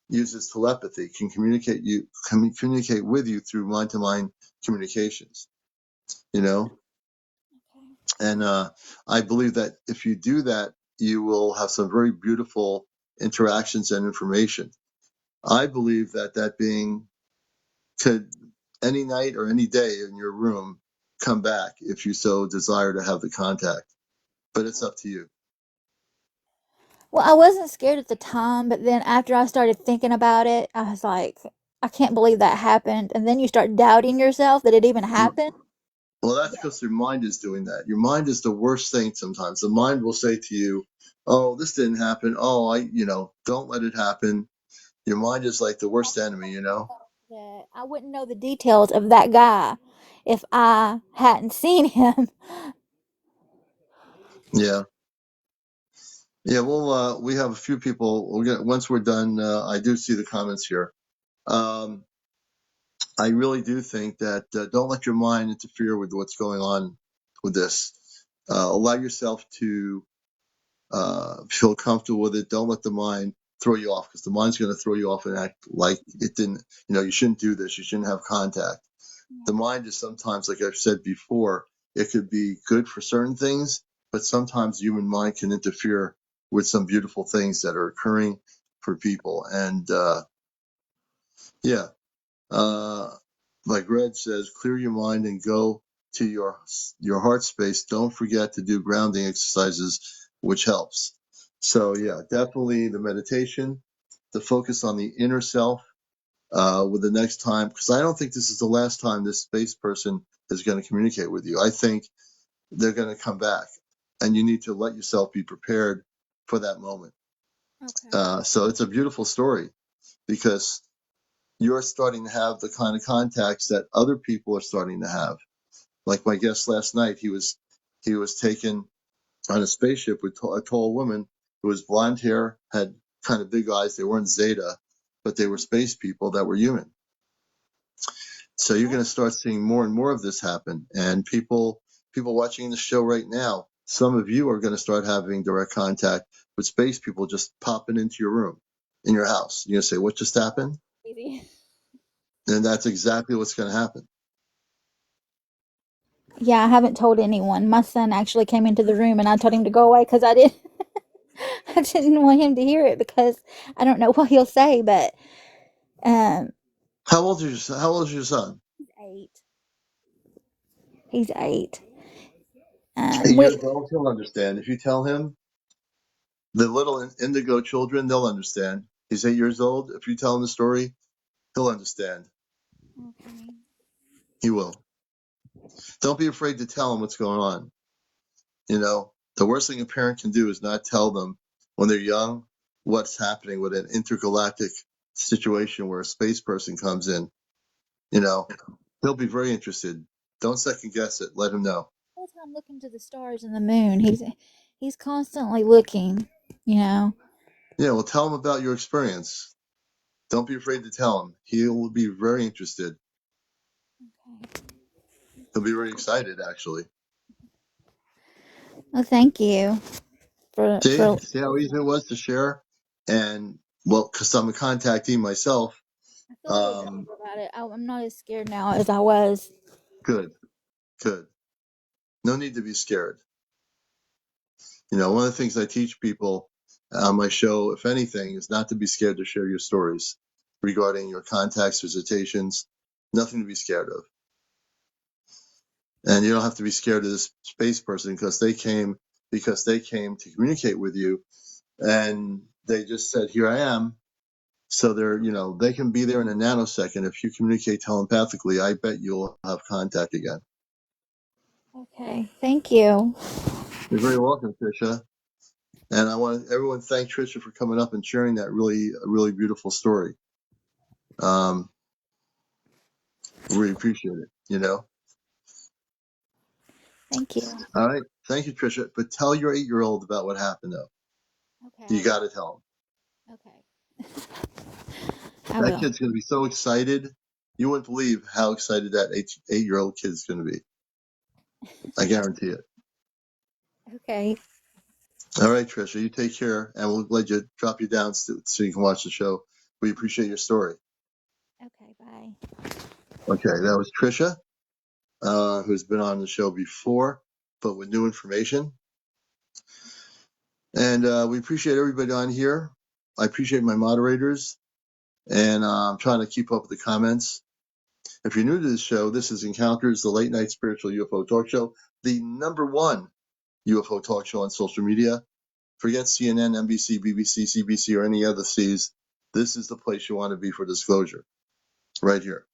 uses telepathy, can communicate with you through mind to mind communications, you know? And I believe that if you do that, you will have some very beautiful interactions and information. I believe that that being could any night or any day in your room come back if you so desire to have the contact. But it's up to you. Well, I wasn't scared at the time, but then after I started thinking about it, I was like, I can't believe that happened. And then you start doubting yourself that it even happened. Well, that's because your mind is doing that. Your mind is the worst thing sometimes. The mind will say to you, oh, this didn't happen. Oh, don't let it happen. Your mind is like the worst enemy, you know? That I wouldn't know the details of that guy if I hadn't seen him. Yeah. Yeah. Well, we have a few people. Once we're done, I do see the comments here. I really do think that don't let your mind interfere with what's going on with this. Allow yourself to feel comfortable with it. Don't let the mind throw you off, because the mind's going to throw you off and act like it didn't. You shouldn't do this. You shouldn't have contact. The mind is sometimes, like I've said before, it could be good for certain things, but sometimes the human mind can interfere with some beautiful things that are occurring for people. And yeah, uh, like Red says, clear your mind and go to your heart space. Don't forget to do grounding exercises, which helps. So yeah, definitely the meditation, the focus on the inner self, with the next time, because I don't think this is the last time this space person is going to communicate with you. I think they're going to come back, and you need to let yourself be prepared for that moment. Okay. So it's a beautiful story, because you're starting to have the kind of contacts that other people are starting to have. Like my guest last night, he was taken on a spaceship with a tall woman who was blonde hair, had kind of big eyes. They weren't Zeta, but they were space people that were human. So you're going to start seeing more and more of this happen. And people watching the show right now, some of you are going to start having direct contact with space people just popping into your room, in your house. You're going to say, what just happened? Crazy. And that's exactly what's going to happen. Yeah, I haven't told anyone. My son actually came into the room and I told him to go away because I didn't I didn't want him to hear it because I don't know what he'll say, but um How old is your son? he's 8. He's 8. 8 We years old. He'll understand. If you tell him, the little indigo children, they'll understand. He's 8 years old. If you tell him the story, he'll understand. Okay. He will. Don't be afraid to tell him what's going on. The worst thing a parent can do is not tell them when they're young what's happening with an intergalactic situation where a space person comes in. You know, he'll be very interested. Don't second guess it. Let him know. Whole time looking to the stars and the moon. He's constantly looking, you know. Yeah, well, tell him about your experience. Don't be afraid to tell him. He will be very interested. Okay. He'll be very excited, actually. Well, thank you for See how easy it was to share? And, well, because I'm a contactee myself, I feel a little better um, about it. I'm not as scared now as I was. good, good. No need to be scared. One of the things I teach people on my show, if anything, is not to be scared to share your stories regarding your contacts, visitations. Nothing to be scared of. And you don't have to be scared of this space person because they came to communicate with you, and they just said, "Here I am." So they can be there in a nanosecond. If you communicate telepathically, I bet you'll have contact again. Okay. Thank you. You're very welcome, Trisha. And I want everyone to thank Trisha for coming up and sharing that really beautiful story. Um, really appreciate it. Thank you. All right. Thank you, Trisha. But tell your 8-year-old about what happened, though. Okay, I You got will. to tell him. Okay. I That will. kid's going to be so excited. You wouldn't believe how excited that 8-year-old kid's going to be. I guarantee it. Okay. All right, Trisha, you take care, and we'll let you drop you down so you can watch the show. We appreciate your story. Okay, bye. Okay, that was Trisha, who's been on the show before, but with new information. And we appreciate everybody on here. I appreciate my moderators, and I'm trying to keep up with the comments. If you're new to this show, this is Encounters, the late night spiritual UFO talk show, the #1 UFO talk show on social media. Forget CNN, NBC, BBC, CBC, or any other C's. This is the place you want to be for disclosure, right here.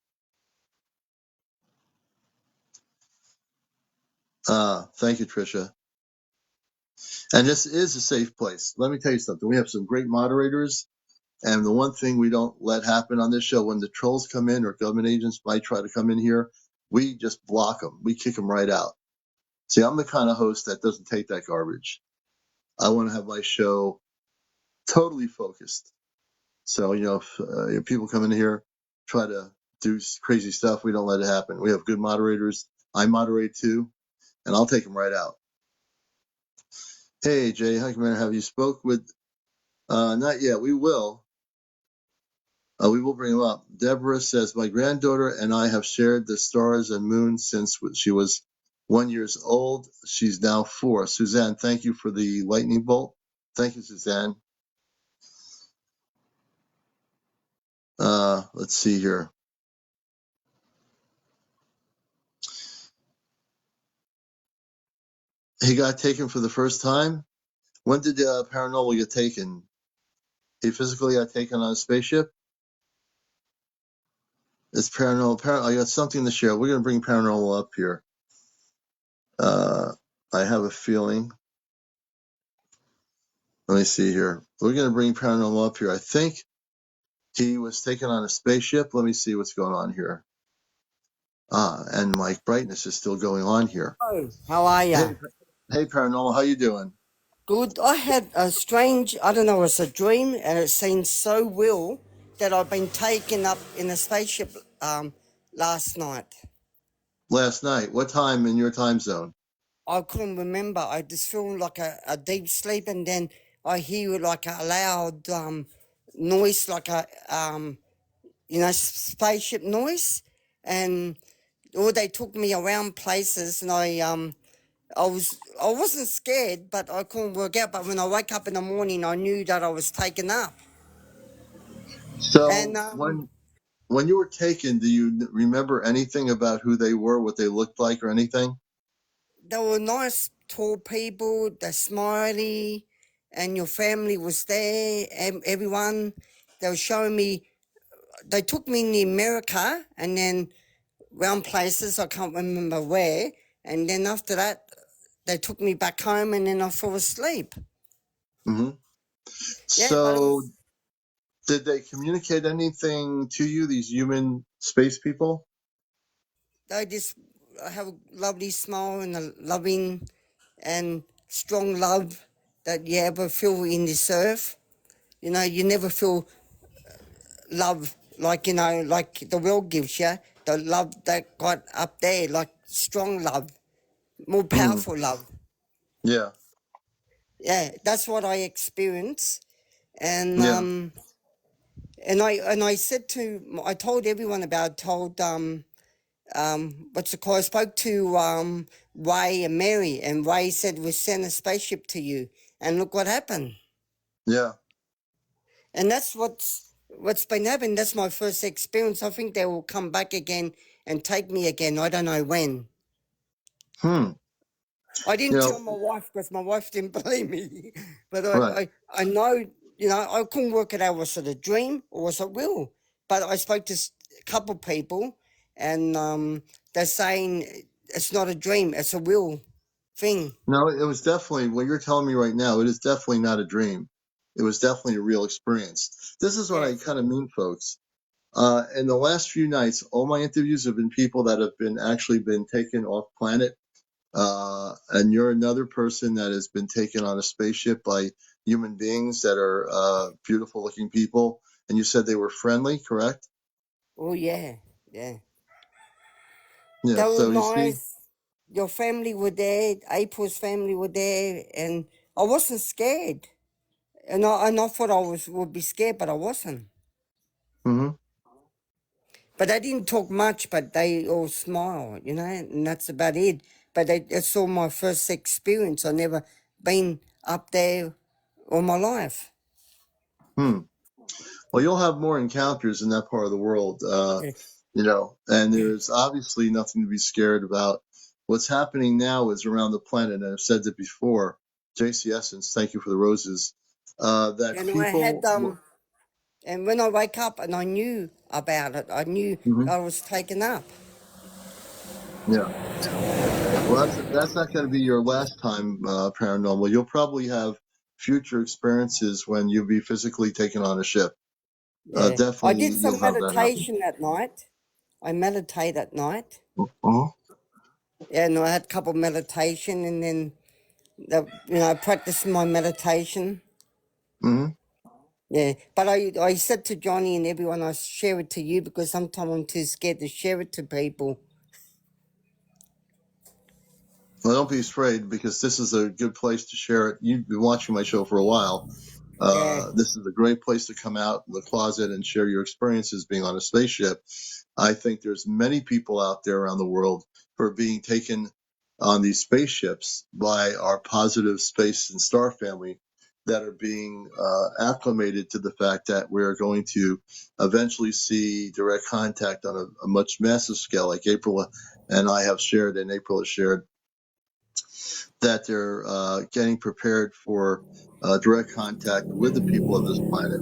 Thank you, Trisha. And this is a safe place. Let me tell you something. We have some great moderators. And the one thing we don't let happen on this show, when the trolls come in or government agents might try to come in here, we just block them. We kick them right out. See, I'm the kind of host that doesn't take that garbage. I want to have my show totally focused. So, if people come in here, try to do crazy stuff, we don't let it happen. We have good moderators. I moderate too, and I'll take them right out. Hey, Jay, hi, Commander. Have you spoke with? Not yet. We will. We will bring them up. Deborah says, my granddaughter and I have shared the stars and moon since she was 1 year old. She's now 4. Suzanne, thank you for the lightning bolt. Thank you, Suzanne. Let's see here. He got taken for the first time. When did Paranormal get taken? He physically got taken on a spaceship? It's Paranormal. I got something to share. We're going to bring Paranormal up here. I have a feeling. Let me see here. We're going to bring Paranormal up here. I think he was taken on a spaceship. Let me see what's going on here. And my brightness is still going on here. Oh, how are Hey, ya? hey, Paranormal, how you doing? Good. I had a strange, I don't know, it's a dream, and it seemed so real that I've been taken up in a spaceship last night. Last night. What time in your time zone? I couldn't remember. I just feel like a deep sleep, and then I hear like a loud noise, like a spaceship noise, and they took me around places, and I wasn't scared, but I couldn't work out. But when I wake up in the morning, I knew that I was taken up. And So when you were taken, do you remember anything about who they were, what they looked like, or anything? they were nice, tall people. They're smiley, and your family was there. And everyone, they were showing me. They took me in America, and then round places I can't remember where. And then after that, they took me back home, and then I fell asleep. Mm-hmm. Yeah, but it So was. did they communicate anything to you, these human space people? They just have a lovely smile and a loving and strong love that you ever feel in this earth. You never feel love like, like the world gives you. The love that got up there, like strong love, more Mm, powerful love. yeah, Yeah, that's what I experienced. And yeah, I said I told everyone about, what's it called? I spoke to Ray and Mary, and Ray said we sent a spaceship to you, and look what happened. yeah. And that's what's been happening. That's my first experience. I think they will come back again and take me again. I don't know when. Hmm. I You didn't tell know, my wife because my wife didn't believe me. But right. I know, I couldn't work it out. Was it a dream or was it real? But I spoke to a couple people, and they're saying it's not a dream. It's a real thing. No, it was definitely what you're telling me right now. It is definitely not a dream. It was definitely a real experience. This is what I Yes. kind of mean, folks. In the last few nights, all my interviews have been people that have been actually been taken off planet. And you're another person that has been taken on a spaceship by human beings that are beautiful looking people. And you said they were friendly, correct? Oh yeah. Yeah. Yeah. They were So you see, nice. your family were there, April's family were there, and I wasn't scared. And I thought I would be scared, but I wasn't. Mm-hmm. But they didn't talk much, but they all smiled, you know, and that's about it. But that's all my first experience. I never been up there all my life. Hmm. Well, you'll have more encounters in that part of the world, Yeah. and there's obviously nothing to be scared about. What's happening now is around the planet, and I've said it before, JC Essence, thank you for the roses, that And I had people. and when I wake up and I knew about it, I knew Mhm. I was taken up. Yeah. Well, that's not going to be your last time paranormal. You'll probably have future experiences when you'll be physically taken on a ship. Yeah, I Definitely, did you'll some have that happen. meditation at night. I meditate at night. Uh-huh. Yeah, and I had a couple of meditation, and then practiced my meditation. Hmm. Yeah, but I said to Johnny and everyone, I share it to you because sometimes I'm too scared to share it to people. Well, don't be afraid because this is a good place to share it. You've been watching my show for a while. Yeah, This is a great place to come out of the closet and share your experiences being on a spaceship. I think there's many people out there around the world who are being taken on these spaceships by our positive space and star family that are being acclimated to the fact that we're going to eventually see direct contact on a much massive scale, like April and I have shared, and April has shared, that they're getting prepared for direct contact with the people of this planet.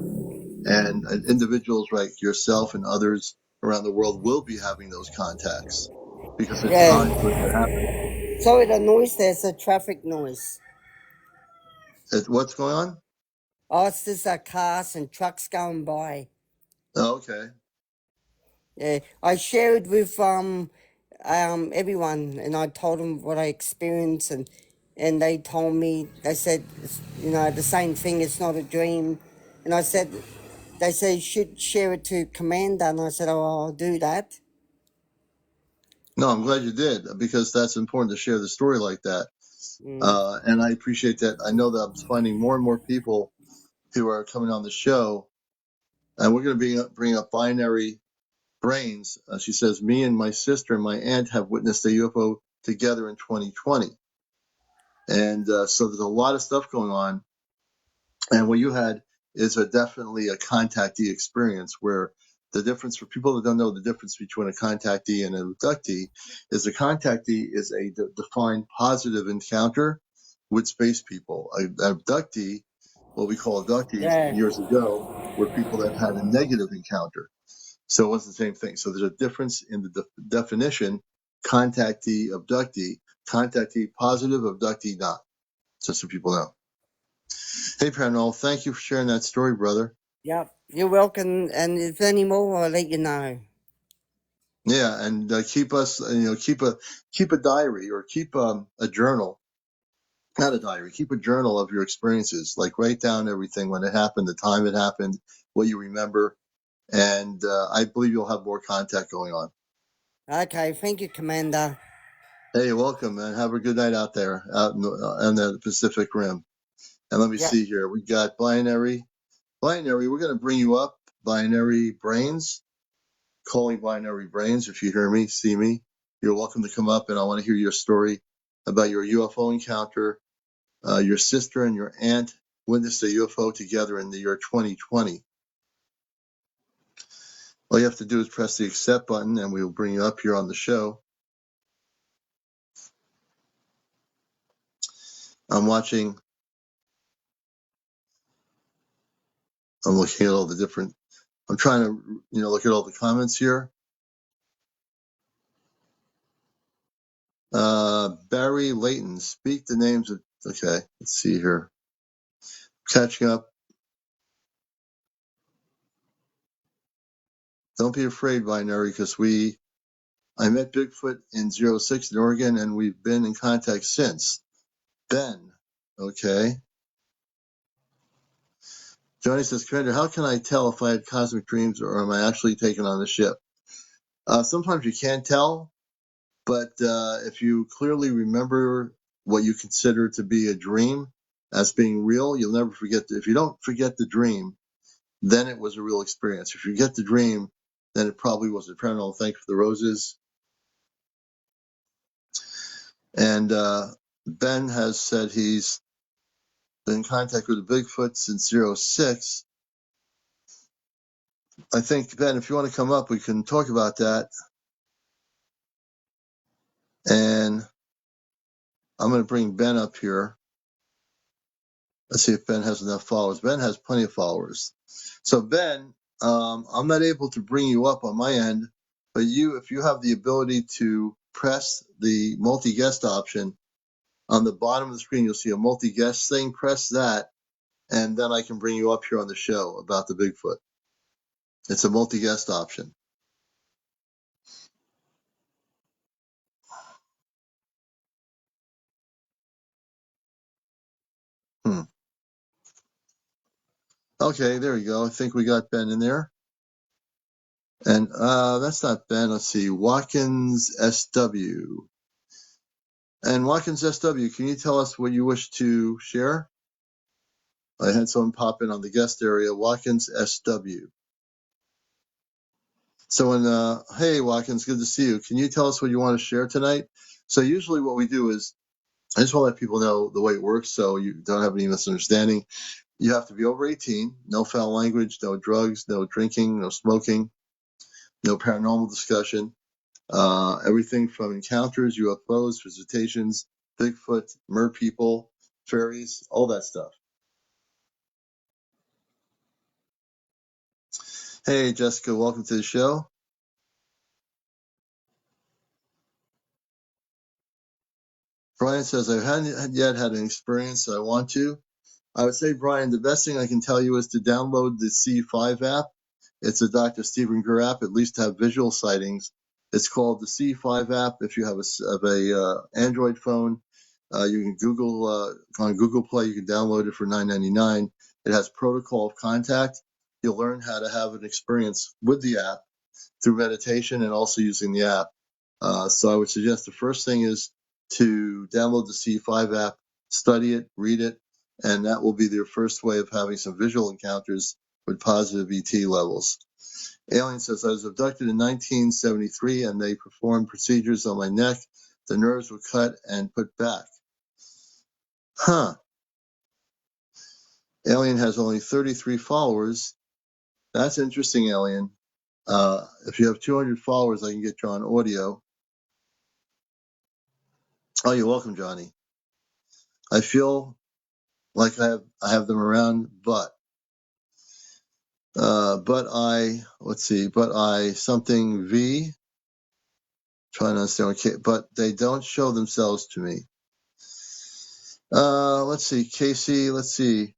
And individuals like yourself and others around the world will be having those contacts because it's time yeah. for it to happen. Sorry, the noise there's a traffic noise. What's going on? Oh, it's just cars and trucks going by. Oh, okay. Yeah, I shared with everyone, and I told them what I experienced, and they told me, they said, the same thing. It's not a dream, and I said, they said you should share it to Commander, and I said, oh, I'll do that. No, I'm glad you did because that's important to share the story like that. Mm. And I appreciate that. I know that I'm finding more and more people who are coming on the show, and we're going to bring up Binary Brains. She says, me and my sister and my aunt have witnessed a UFO together in 2020. And so there's a lot of stuff going on. And what you had is definitely a contactee experience where the difference for people that don't know the difference between a contactee and an abductee is a contactee is a defined positive encounter with space people. An abductee, what we call abductees Yeah, years ago, were people that had a negative encounter. So it wasn't the same thing. So there's a difference in the definition: contactee, abductee, contactee positive, abductee not. Just so people know. Hey, Paranormal, thank you for sharing that story, brother. yep. You're welcome, and if any more, I'll let you know. Yeah, and keep us, keep a diary or keep a journal, not a diary, keep a journal of your experiences. Like write down everything when it happened, the time it happened, what you remember, and I believe you'll have more contact going on. Okay, thank you, Commander. Hey, you're welcome, man. Have a good night out there, out in the Pacific Rim. And let me Yep. see here. We got Binary. Binary, we're going to bring you up. Binary Brains. Calling Binary Brains. If you hear me, see me, you're welcome to come up, and I want to hear your story about your UFO encounter. Your sister and your aunt witnessed a UFO together in the year 2020. All you have to do is press the accept button, and we will bring you up here on the show. I'm watching. I'm looking at all the different. I'm trying to, look at all the comments here. Barry Layton, speak the names of. Okay, let's see here. Catching up. Don't be afraid, Binary, because I met Bigfoot in '06 in Oregon, and we've been in contact since. Ben, okay. Johnny says, Commander, how can I tell if I had cosmic dreams or am I actually taken on the ship? Sometimes you can't tell. But if you clearly remember what you consider to be a dream as being real, you'll never forget. If you don't forget the dream, then it was a real experience. If you get the dream, then it probably was a paranormal. Thank you for the roses. And Ben has said he's been in contact with the Bigfoot since '06. I think, Ben, if you want to come up, we can talk about that. And I'm going to bring Ben up here. Let's see if Ben has enough followers. Ben has plenty of followers. So, Ben, I'm not able to bring you up on my end, but if you have the ability to press the multi-guest option on the bottom of the screen, you'll see a multi-guest thing. Press that, and then I can bring you up here on the show about the Bigfoot. It's a multi-guest option. Okay, there we go. I think we got Ben in there. And that's not Ben. Let's see. Watkins SW. And Watkins SW, can you tell us what you wish to share? I had someone pop in on the guest area. Watkins SW. So, hey, Watkins, good to see you. Can you tell us what you want to share tonight? So usually what we do is, I just want to let people know the way it works so you don't have any misunderstanding. You have to be over 18, no foul language, no drugs, no drinking, no smoking, no paranormal discussion. Everything from encounters, UFOs, visitations, Bigfoot, mer people, fairies, all that stuff. Hey, Jessica, welcome to the show. Brian says, I haven't yet had an experience, so I want to. I would say, Brian, the best thing I can tell you is to download the C5 app. It's a Dr. Stephen Greer app, at least to have visual sightings. It's called the C5 app. If you have a Android phone, you can on Google Play, you can download it for $9.99. It has protocol of contact. You'll learn how to have an experience with the app through meditation and also using the app. So I would suggest the first thing is to download the C5 app, study it, read it, and that will be their first way of having some visual encounters with positive ET levels. Alien says, I was abducted in 1973 and they performed procedures on my neck. The nerves were cut and put back. Huh. Alien has only 33 followers. That's interesting, Alien. If you have 200 followers, I can get you on audio. Oh, you're welcome, Johnny. I feel like I have them around, but something V, trying to understand, okay, but they don't show themselves to me. Let's see, Casey, let's see.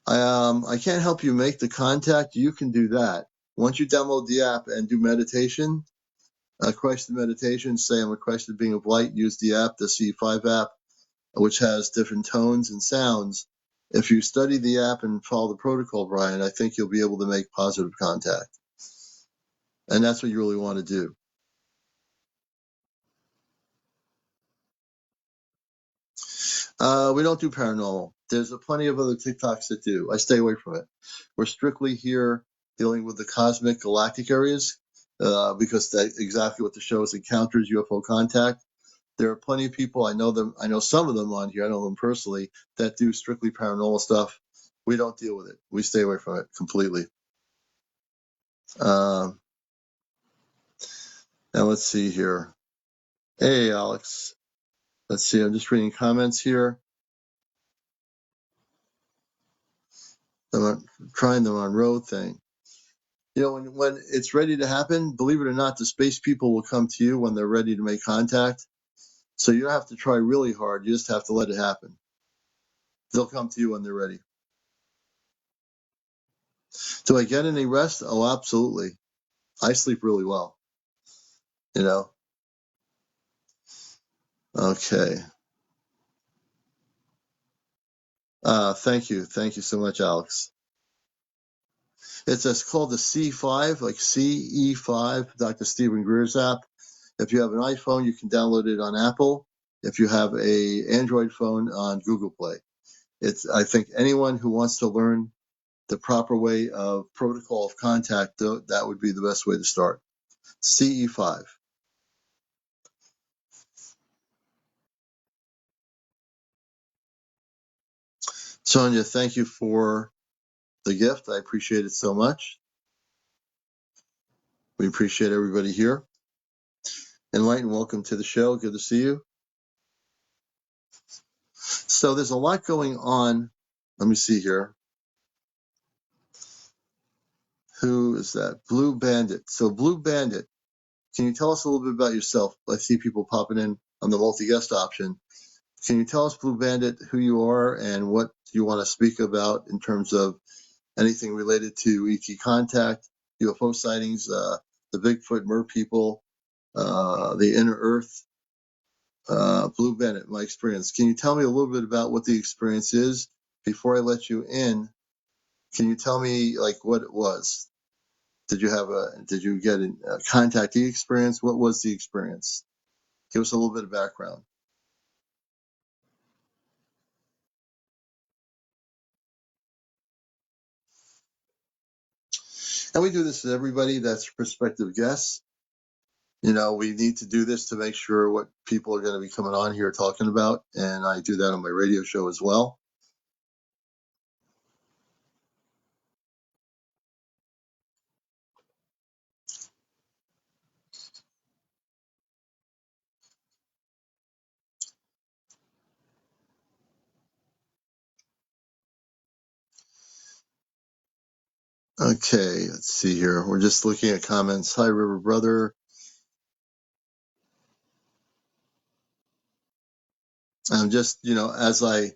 I can't help you make the contact. You can do that. Once you download the app and do meditation, Christ meditation, say I'm a Christ being of light, use the app, the C5 app, which has different tones and sounds. If you study the app and follow the protocol, Brian, I think you'll be able to make positive contact. And that's what you really want to do. We don't do paranormal. There's plenty of other TikToks that do. I stay away from it. We're strictly here dealing with the cosmic galactic areas because that's exactly what the show is, encounters, UFO contact. There are plenty of people, I know some of them on here, I know them personally, that do strictly paranormal stuff. We don't deal with it. We stay away from it completely. Now let's see here. Hey, Alex. Let's see. I'm just reading comments here. I'm trying the Monroe thing. You know, when it's ready to happen, believe it or not, the space people will come to you when they're ready to make contact. So you don't have to try really hard. You just have to let it happen. They'll come to you when they're ready. Do I get any rest? Oh, absolutely. I sleep really well. You know? Okay. Thank you. Thank you so much, Alex. It's called the C5, like CE5, Dr. Stephen Greer's app. If you have an iPhone, you can download it on Apple. If you have a Android phone, on Google Play. I think anyone who wants to learn the proper way of protocol of contact, that would be the best way to start. CE5. Sonia, thank you for the gift. I appreciate it so much. We appreciate everybody here. Enlighten, welcome to the show. Good to see you. So there's a lot going on. Let me see here. Who is that? Blue Bandit. So Blue Bandit, can you tell us a little bit about yourself? I see people popping in on the multi-guest option. Can you tell us, Blue Bandit, who you are and what you want to speak about in terms of anything related to ET contact, UFO sightings, the Bigfoot, mer people, the inner Earth? Blue Bandit, my experience. Can you tell me a little bit about what the experience is before I let you in? Can you tell me like what it was? Did you get a contactee experience? What was the experience? Give us a little bit of background. And we do this with everybody that's prospective guests. You know, we need to do this to make sure what people are going to be coming on here talking about. And I do that on my radio show as well. Okay, let's see here. We're just looking at comments. Hi, River Brother. I'm just, as I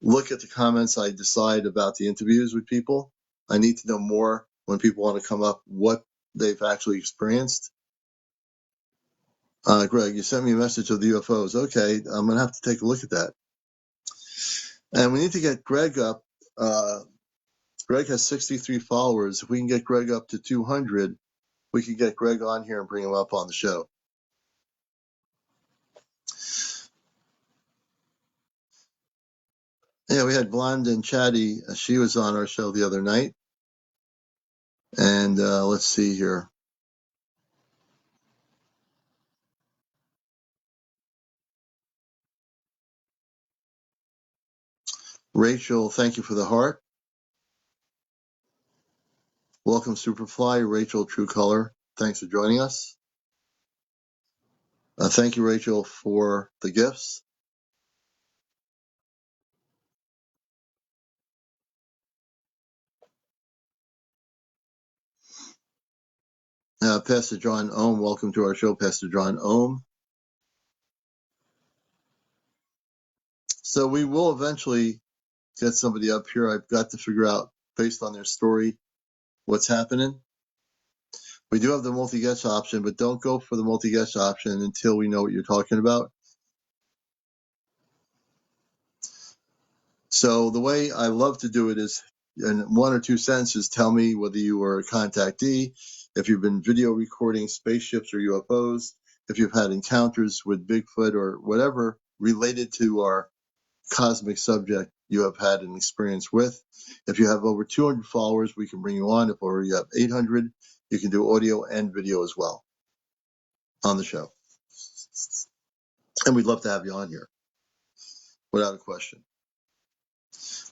look at the comments, I decide about the interviews with people. I need to know more when people want to come up, what they've actually experienced. Greg, you sent me a message of the UFOs. Okay, I'm going to have to take a look at that. And we need to get Greg up. Greg has 63 followers. If we can get Greg up to 200, we can get Greg on here and bring him up on the show. Yeah, we had Blonde and Chatty. She was on our show the other night. And let's see here. Rachel, thank you for the heart. Welcome, Superfly. Rachel, True Color. Thanks for joining us. Thank you, Rachel, for the gifts. Pastor John Ohm, welcome to our show, Pastor John Ohm. So we will eventually get somebody up here. I've got to figure out, based on their story, what's happening. We do have the multi-guest option, but don't go for the multi-guest option until we know what you're talking about. So the way I love to do it is, in 1 or 2 sentences, tell me whether you were a contactee, if you've been video recording spaceships or UFOs, if you've had encounters with Bigfoot or whatever related to our cosmic subject you have had an experience with. If you have over 200 followers, we can bring you on. If you have 800, you can do audio and video as well on the show. And we'd love to have you on here, without a question.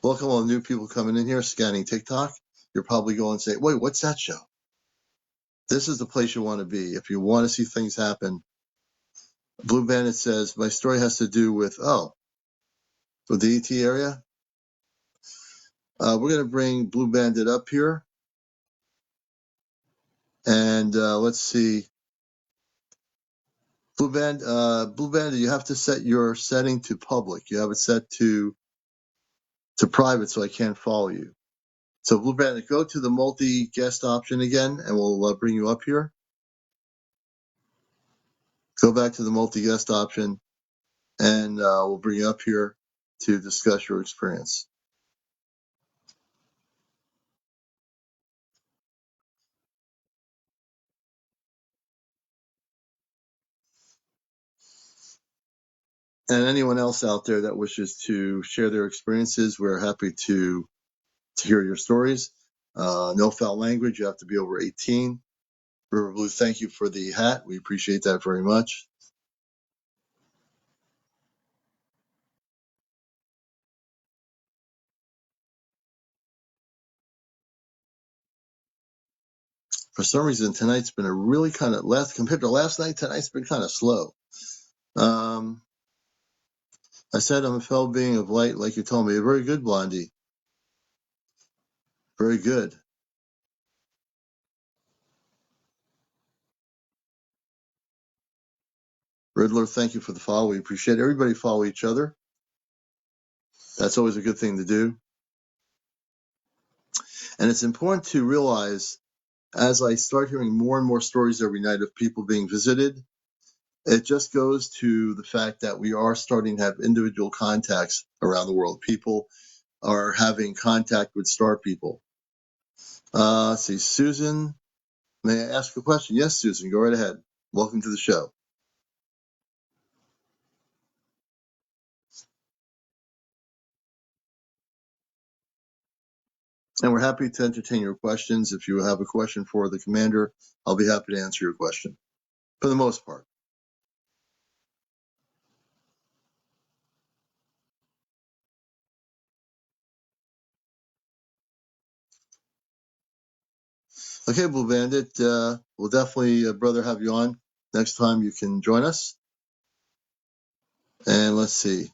Welcome all the new people coming in here, scanning TikTok. You're probably going and say, wait, what's that show? This is the place you want to be. If you want to see things happen. Blue Bandit says, my story has to do with the ET area. We're going to bring Blue Bandit up here. And let's see. Blue Bandit, you have to set your setting to public. You have it set to private, so I can't follow you. So Blue Bandit, go to the multi-guest option again, and we'll bring you up here. Go back to the multi-guest option, and we'll bring you up here to discuss your experience. And anyone else out there that wishes to share their experiences, we're happy to hear your stories. No foul language. You have to be over 18. River Blue, thank you for the hat. We appreciate that very much. For some reason, tonight's been a really kind of compared to last night. Tonight's been kind of slow. I said I'm a fellow being of light, like you told me. Very good, Blondie. Very good. Riddler, thank you for the follow. We appreciate it. Everybody follow each other. That's always a good thing to do. And it's important to realize, as I start hearing more and more stories every night of people being visited, it just goes to the fact that we are starting to have individual contacts around the world. People are having contact with star people. Let's see, Susan, may I ask a question? Yes, Susan, go right ahead. Welcome to the show. And we're happy to entertain your questions. If you have a question for the commander, I'll be happy to answer your question, for the most part. Okay, Blue Bandit, we'll definitely, brother, have you on. Next time you can join us. And let's see.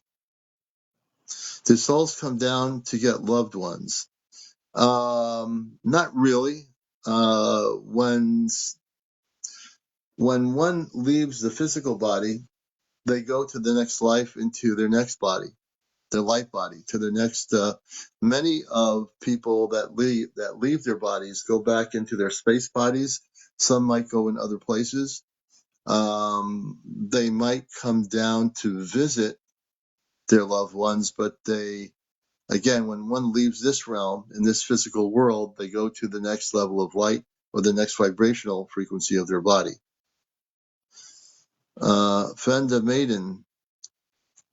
Do souls come down to get loved ones? Not really. When one leaves the physical body, they go to the next life into their next body, their light body, to their next. Many of people that leave their bodies go back into their space bodies. Some might go in other places. They might come down to visit their loved ones, but again, when one leaves this realm in this physical world, they go to the next level of light or the next vibrational frequency of their body. Fenda Maiden.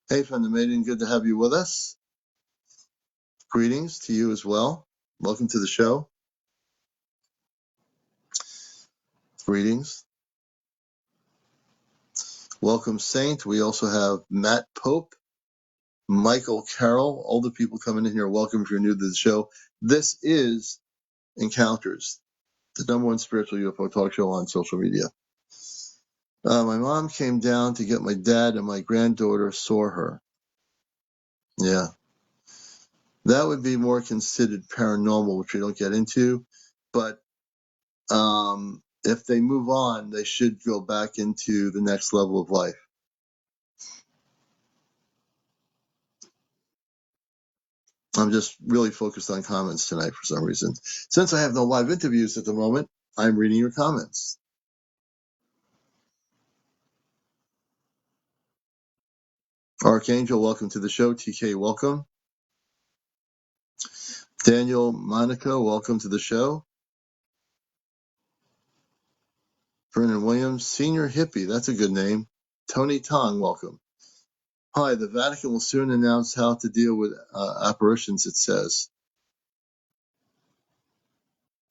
Hey, Fenda Maiden, good to have you with us. Greetings to you as well. Welcome to the show. Greetings. Welcome, Saint. We also have Matt Pope, Michael Carroll, all the people coming in here. Welcome if you're new to the show. This is Encounters, the #1 spiritual UFO talk show on social media. My mom came down to get my dad, and my granddaughter saw her. Yeah. That would be more considered paranormal, which we don't get into. But if they move on, they should go back into the next level of life. I'm just really focused on comments tonight for some reason. Since I have no live interviews at the moment, I'm reading your comments. Archangel, welcome to the show. TK, welcome. Daniel, Monica, welcome to the show. Vernon Williams, Senior Hippie, that's a good name. Tony Tong, welcome. Hi, the Vatican will soon announce how to deal with apparitions, it says.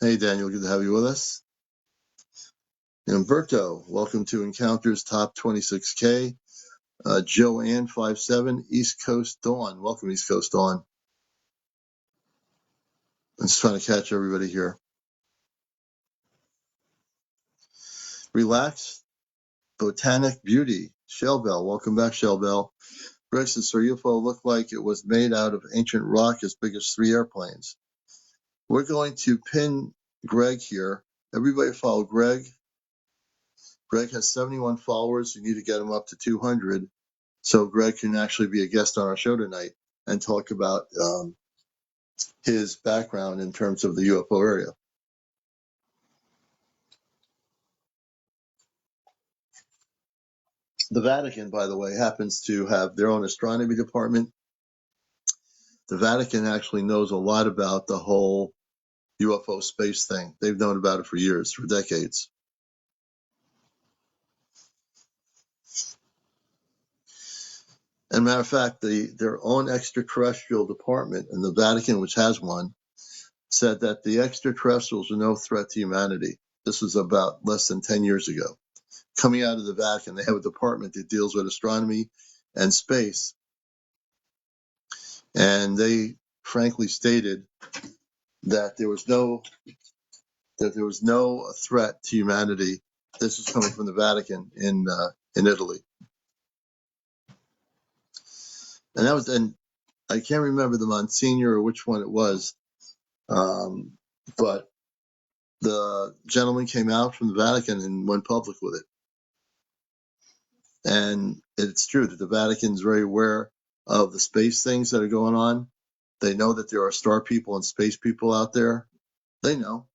Hey, Daniel, good to have you with us. Umberto, welcome to Encounters Top 26K. Joanne 57, East Coast Dawn. Welcome, East Coast Dawn. I'm just trying to catch everybody here. Relax. Botanic Beauty. Shell Bell. Welcome back, Shell Bell. Greg says, Sir UFO looked like it was made out of ancient rock as big as 3 airplanes. We're going to pin Greg here. Everybody follow Greg. Greg has 71 followers. You need to get him up to 200 so Greg can actually be a guest on our show tonight and talk about his background in terms of the UFO area. The Vatican, by the way, happens to have their own astronomy department. The Vatican actually knows a lot about the whole UFO space thing. They've known about it for years, for decades. And matter of fact, their own extraterrestrial department in the Vatican, which has one, said that the extraterrestrials are no threat to humanity. This was about less than 10 years ago. Coming out of the Vatican, they have a department that deals with astronomy and space. And they frankly stated that there was no threat to humanity. This is coming from the Vatican in Italy. And I can't remember the Monsignor or which one it was, but the gentleman came out from the Vatican and went public with it. And it's true that the Vatican's very aware of the space things that are going on. They know that there are star people and space people out there. They know.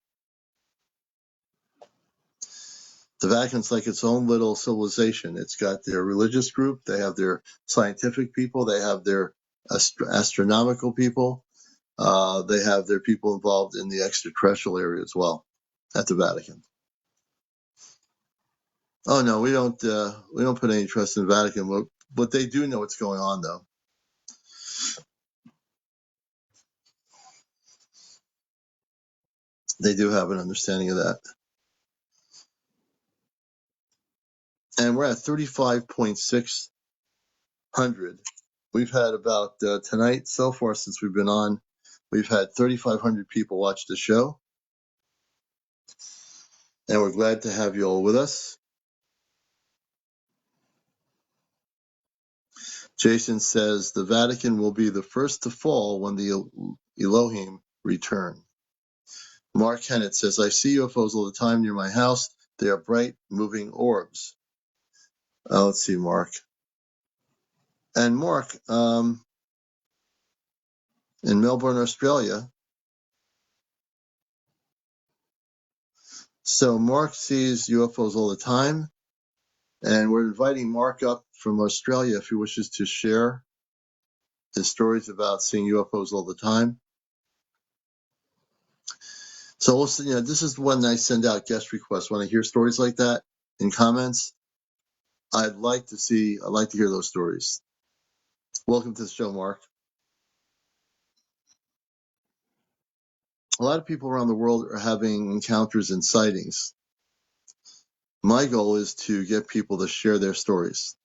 The Vatican's like its own little civilization. It's got their religious group. They have their scientific people. They have their astronomical people. They have their people involved in the extraterrestrial area as well at the Vatican. Oh no, we don't put any trust in the Vatican. But they do know what's going on, though. They do have an understanding of that. And we're at 35,600. We've had about tonight so far since we've been on, we've had 3,500 people watch the show. And we're glad to have you all with us. Jason says the Vatican will be the first to fall when the Elohim return. Mark Hennett says, I see UFOs all the time near my house. They are bright, moving orbs. Let's see, Mark. And Mark, in Melbourne, Australia. So Mark sees UFOs all the time. And we're inviting Mark up from Australia if he wishes to share his stories about seeing UFOs all the time. So also, this is when I send out guest requests. When I hear stories like that in comments, I'd like to hear those stories. Welcome to the show, Mark. A lot of people around the world are having encounters and sightings. My goal is to get people to share their stories.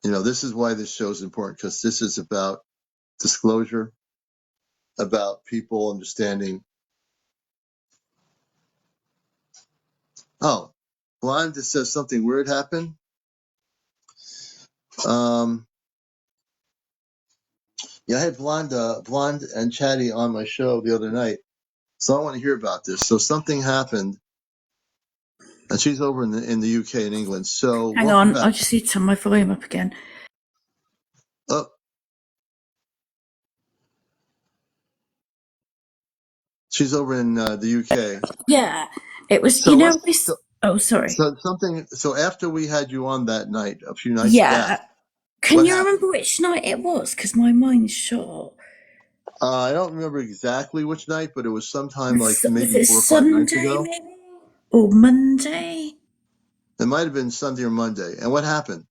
This is why this show is important, because this is about disclosure, about people understanding. Oh, Blonde just says something weird happened. Yeah, I had Blonde and Chatty on my show the other night, so I want to hear about this. So something happened, and she's over in the UK in England. So hang welcome on, back. I just need to turn my volume up again. Oh, she's over in the UK. Yeah, it was. So Oh, sorry. So after we had you on that night, a few nights Yeah. back, Can you remember which night it was? Because my mind's short. I don't remember exactly which night, but it was sometime like Was maybe it 4 or 5 nights Sunday, ago. maybe? Or Monday? It might have been Sunday or Monday. And what happened?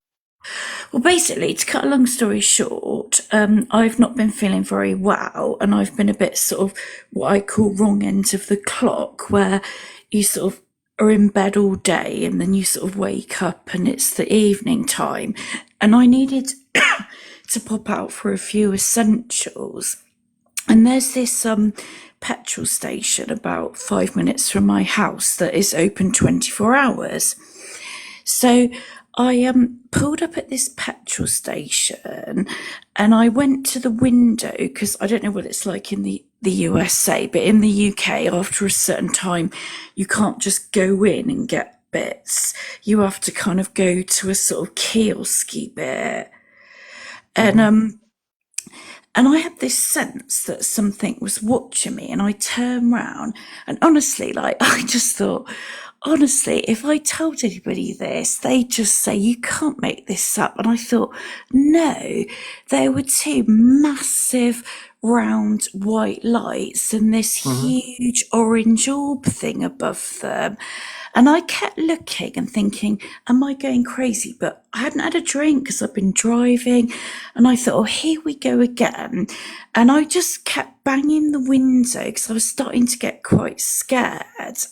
Well, basically, to cut a long story short, I've not been feeling very well, and I've been a bit sort of what I call wrong end of the clock, where you sort of are in bed all day and then you sort of wake up and it's the evening time. And I needed to pop out for a few essentials. And there's this petrol station about 5 minutes from my house that is open 24 hours. So I pulled up at this petrol station and I went to the window, because I don't know what it's like in the USA, but in the UK, after a certain time, you can't just go in and get bits. You have to kind of go to a sort of kiosky bit. And I had this sense that something was watching me, and I turned round and honestly, I just thought, honestly, if I told anybody this, they'd just say, you can't make this up. And I thought, no, there were two massive round white lights and this huge orange orb thing above them. And I kept looking and thinking, am I going crazy? But I hadn't had a drink because I've been driving. And I thought, oh, here we go again. And I just kept banging the window because I was starting to get quite scared.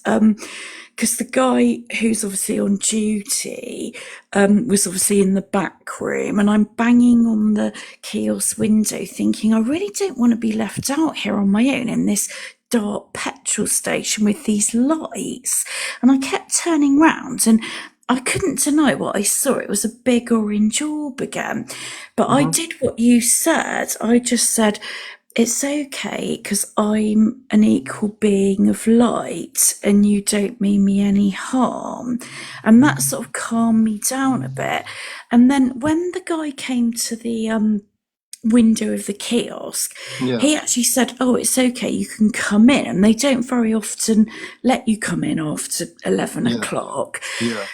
Because the guy who's obviously on duty was obviously in the back room, and I'm banging on the kiosk window thinking, I really don't want to be left out here on my own in this dark petrol station with these lights. And I kept turning round and I couldn't deny what I saw. It was a big orange orb again. But I did what you said. I just said, it's okay because I'm an equal being of light and you don't mean me any harm. And that sort of calmed me down a bit. And then when the guy came to the window of the kiosk, he actually said, oh, it's okay, you can come in. And they don't very often let you come in after 11 o'clock. Yeah.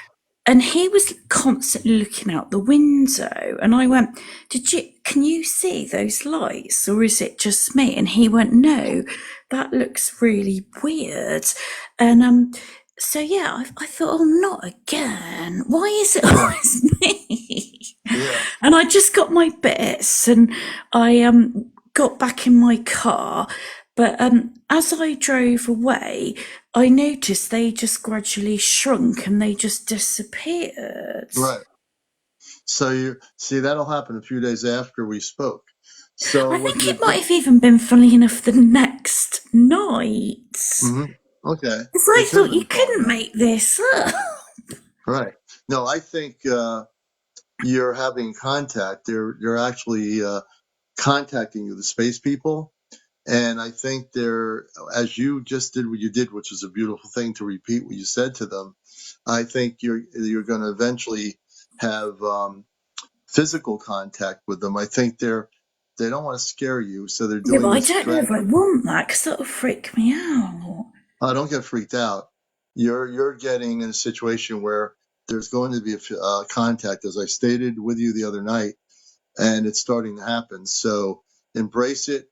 And he was constantly looking out the window. And I went, can you see those lights or is it just me? And he went, no, that looks really weird. And so, yeah, I thought, oh, not again. Why is it always me? Yeah. And I just got my bits and I got back in my car. But as I drove away, I noticed they just gradually shrunk and they just disappeared. Right. So you see, that'll happen a few days after we spoke. So I think it might have even been, funny enough, the next night. Okay. Because I thought you couldn't make this up. Right. No, I think you're having contact. They're actually contacting you, the space people. And I think they're, as you just did what you did, which is a beautiful thing to repeat what you said to them. I think you're going to eventually have physical contact with them. I think they don't want to scare you, so they're doing. Yeah, but I don't know if I want that because that'll freak me out. Don't get freaked out. You're getting in a situation where there's going to be a contact, as I stated with you the other night, and it's starting to happen. So embrace it.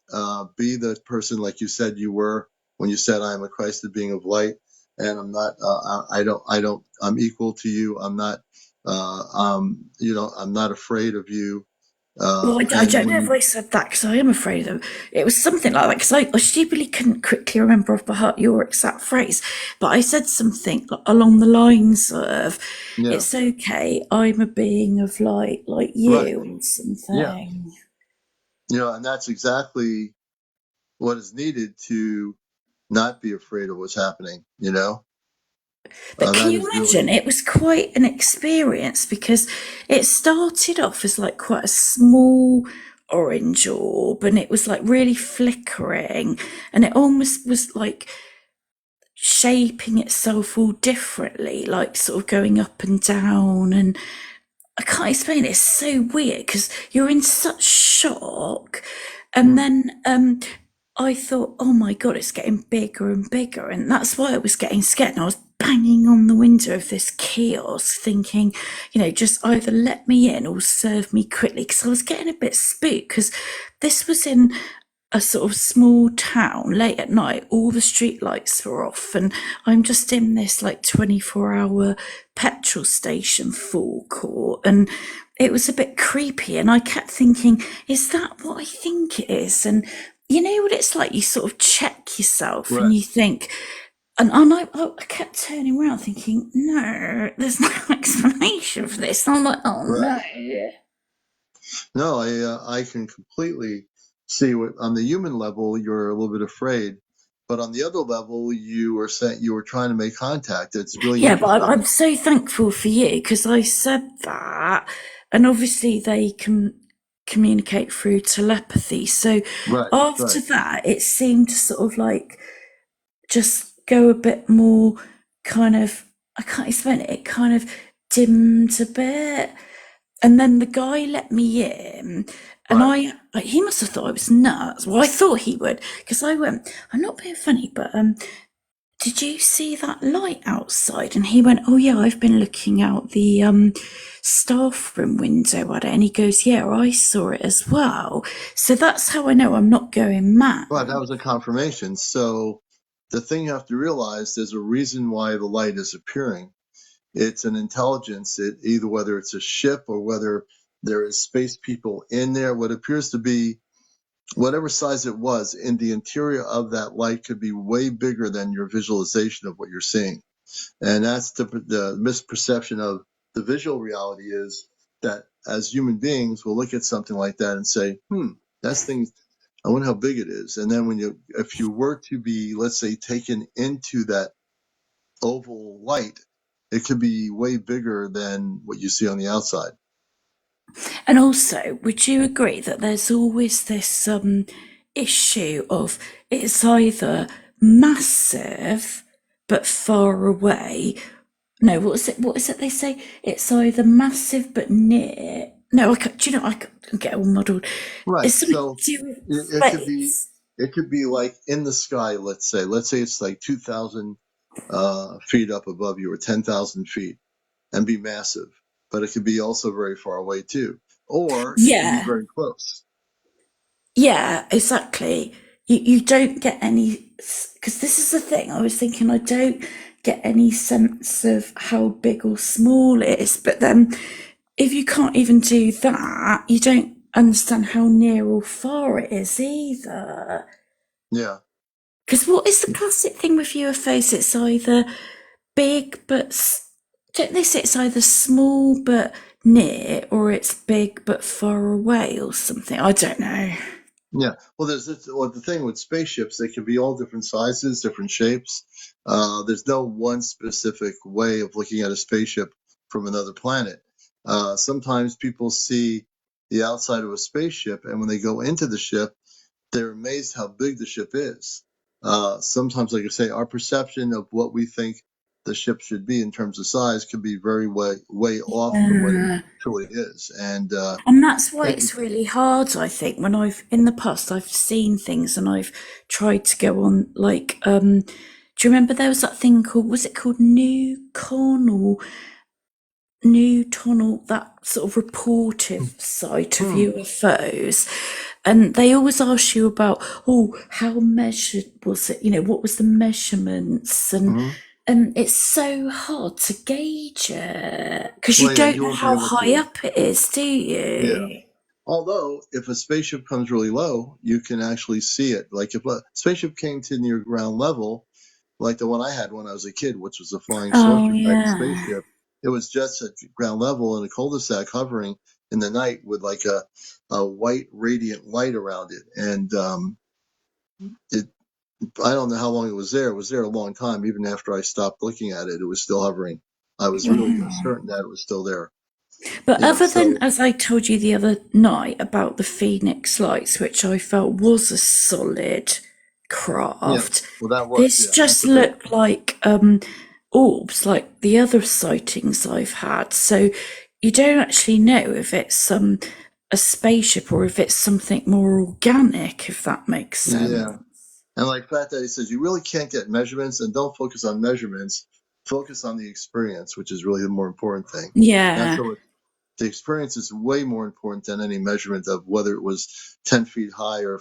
Be the person like you said you were when you said, "I am a Christed being of light," and I'm not. I'm equal to you. I'm not. I'm not afraid of you. Well, I don't know if I said that because I am afraid of it. Was something like that because I stupidly couldn't quickly remember off by heart your exact phrase, but I said something along the lines of, "It's okay, I'm a being of light like you," or something. Yeah, and that's exactly what is needed to not be afraid of what's happening. But can you imagine? It was quite an experience because it started off as like quite a small orange orb and it was like really flickering and it almost was like shaping itself all differently, like sort of going up and down. And I can't explain it. It's so weird because you're in such shock. And then I thought, oh my God, it's getting bigger and bigger. And that's why I was getting scared. And I was banging on the window of this kiosk thinking, just either let me in or serve me quickly. Because I was getting a bit spooked because this was in a sort of small town late at night. All the street lights were off and I'm just in this like 24-hour petrol station forecourt and it was a bit creepy and I kept thinking, is that what I think it is? And you know what it's like, you sort of check yourself and you think, and I kept turning around thinking, no, there's no explanation for this. And I'm like, oh no. No, I can completely see what on the human level you're a little bit afraid, but on the other level you were saying you were trying to make contact. It's really but I'm so thankful for you because I said that, and obviously they can communicate through telepathy. So after that, it seemed to sort of like just go a bit more kind of, I can't explain it. It kind of dimmed a bit. And then the guy let me in and he must have thought I was nuts. Well, I thought he would because I went, I'm not being funny, but did you see that light outside? And he went, oh yeah, I've been looking out the staff room window at it. And he goes, yeah, I saw it as well. So that's how I know I'm not going mad. But that was a confirmation. So the thing you have to realize, there's a reason why the light is appearing. It's an intelligence, either whether it's a ship or whether there is space people in there. What appears to be, whatever size it was, in the interior of that light could be way bigger than your visualization of what you're seeing. And that's the misperception of the visual reality, is that as human beings, we'll look at something like that and say, that's thing, I wonder how big it is. And then if you were to be, let's say, taken into that oval light, it could be way bigger than what you see on the outside. And also, would you agree that there's always this issue of it's either massive but far away? No, what is it they say? It's either massive but near. No, do you know, I can get all muddled. Right. It's something So to do with it could be like in the sky, let's say it's like 2,000 feet up above you, or 10,000 feet, and be massive. But it could be also very far away too, or it can be Yeah. very close. Yeah, exactly. You don't get any, because this is the thing, I was thinking I don't get any sense of how big or small it is, but then if you can't even do that, you don't understand how near or far it is either. Yeah. Because what is the classic thing with UFOs? It's either big but, don't they say it's either small but near, or it's big but far away or something? I don't know. Yeah. Well, the thing with spaceships, they can be all different sizes, different shapes. There's no one specific way of looking at a spaceship from another planet. Sometimes people see the outside of a spaceship, and when they go into the ship, they're amazed how big the ship is. Sometimes, like I say, our perception of what we think the ship should be in terms of size could be way off from what it truly is. And that's why it's really hard, I think, when in the past, I've seen things and I've tried to go on, like, do you remember there was that thing was it called New Tunnel, that sort of reportive site of UFOs? And they always ask you about, how measured was it? What was the measurements? And it's so hard to gauge it because you don't know how high up it is, do you? Yeah. Although, if a spaceship comes really low, you can actually see it. Like if a spaceship came to near ground level, like the one I had when I was a kid, which was a flying saucer type spaceship, it was just at ground level in a cul-de-sac hovering in the night with like a white radiant light around it. And I don't know how long it was there. It was there a long time. Even after I stopped looking at it, it was still hovering. I was really certain that it was still there. But other than, as I told you the other night about the Phoenix Lights, which I felt was a solid craft, this just looked like orbs, like the other sightings I've had. So you don't actually know if it's a spaceship or if it's something more organic, if that makes sense. Yeah. And like Fat Daddy says, you really can't get measurements, and don't focus on measurements. Focus on the experience, which is really the more important thing. Yeah. So the experience is way more important than any measurement of whether it was 10 feet high or,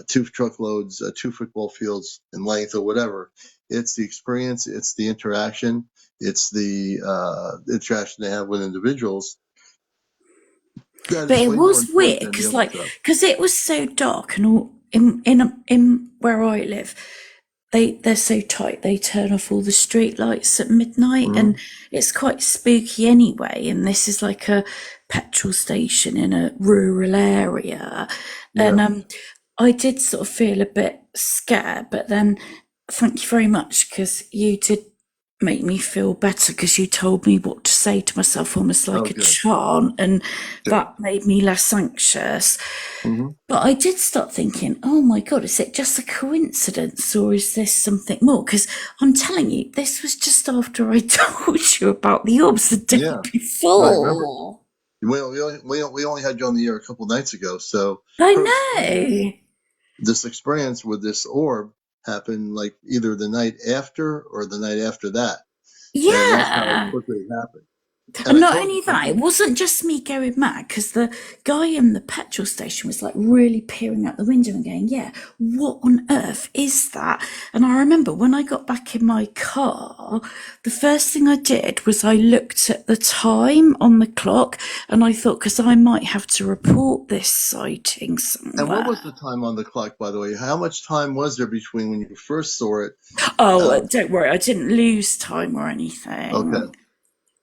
2 truckloads, 2 football fields in length or whatever. It's the experience. It's the interaction. It's the interaction they have with individuals. But it was weird because it was so dark, and all in where I live, they're so tight. They turn off all the street lights at midnight, and it's quite spooky anyway. And this is like a petrol station in a rural area, and I did sort of feel a bit scared. But then, thank you very much, because you did make me feel better, because you told me what to say to myself, almost like a chant, and that made me less anxious. But I did start thinking, oh my God, is it just a coincidence, or is this something more? Because I'm telling you, this was just after I told you about the orbs the day before. We only had you on the air a couple nights ago, so I know. This experience with this orb happened like either the night after or the night after that. And that's how Yeah. quickly it happened. And And I not told only you, that, it wasn't just me going mad because the guy in the petrol station was like really peering out the window and going, yeah, what on earth is that? And I remember when I got back in my car, the first thing I did was I looked at the time on the clock and I thought, because I might have to report this sighting and what somewhere. was the time on the clock, by the way? How much time was there between when you first saw it? Oh, don't worry, I didn't lose time or anything. Okay.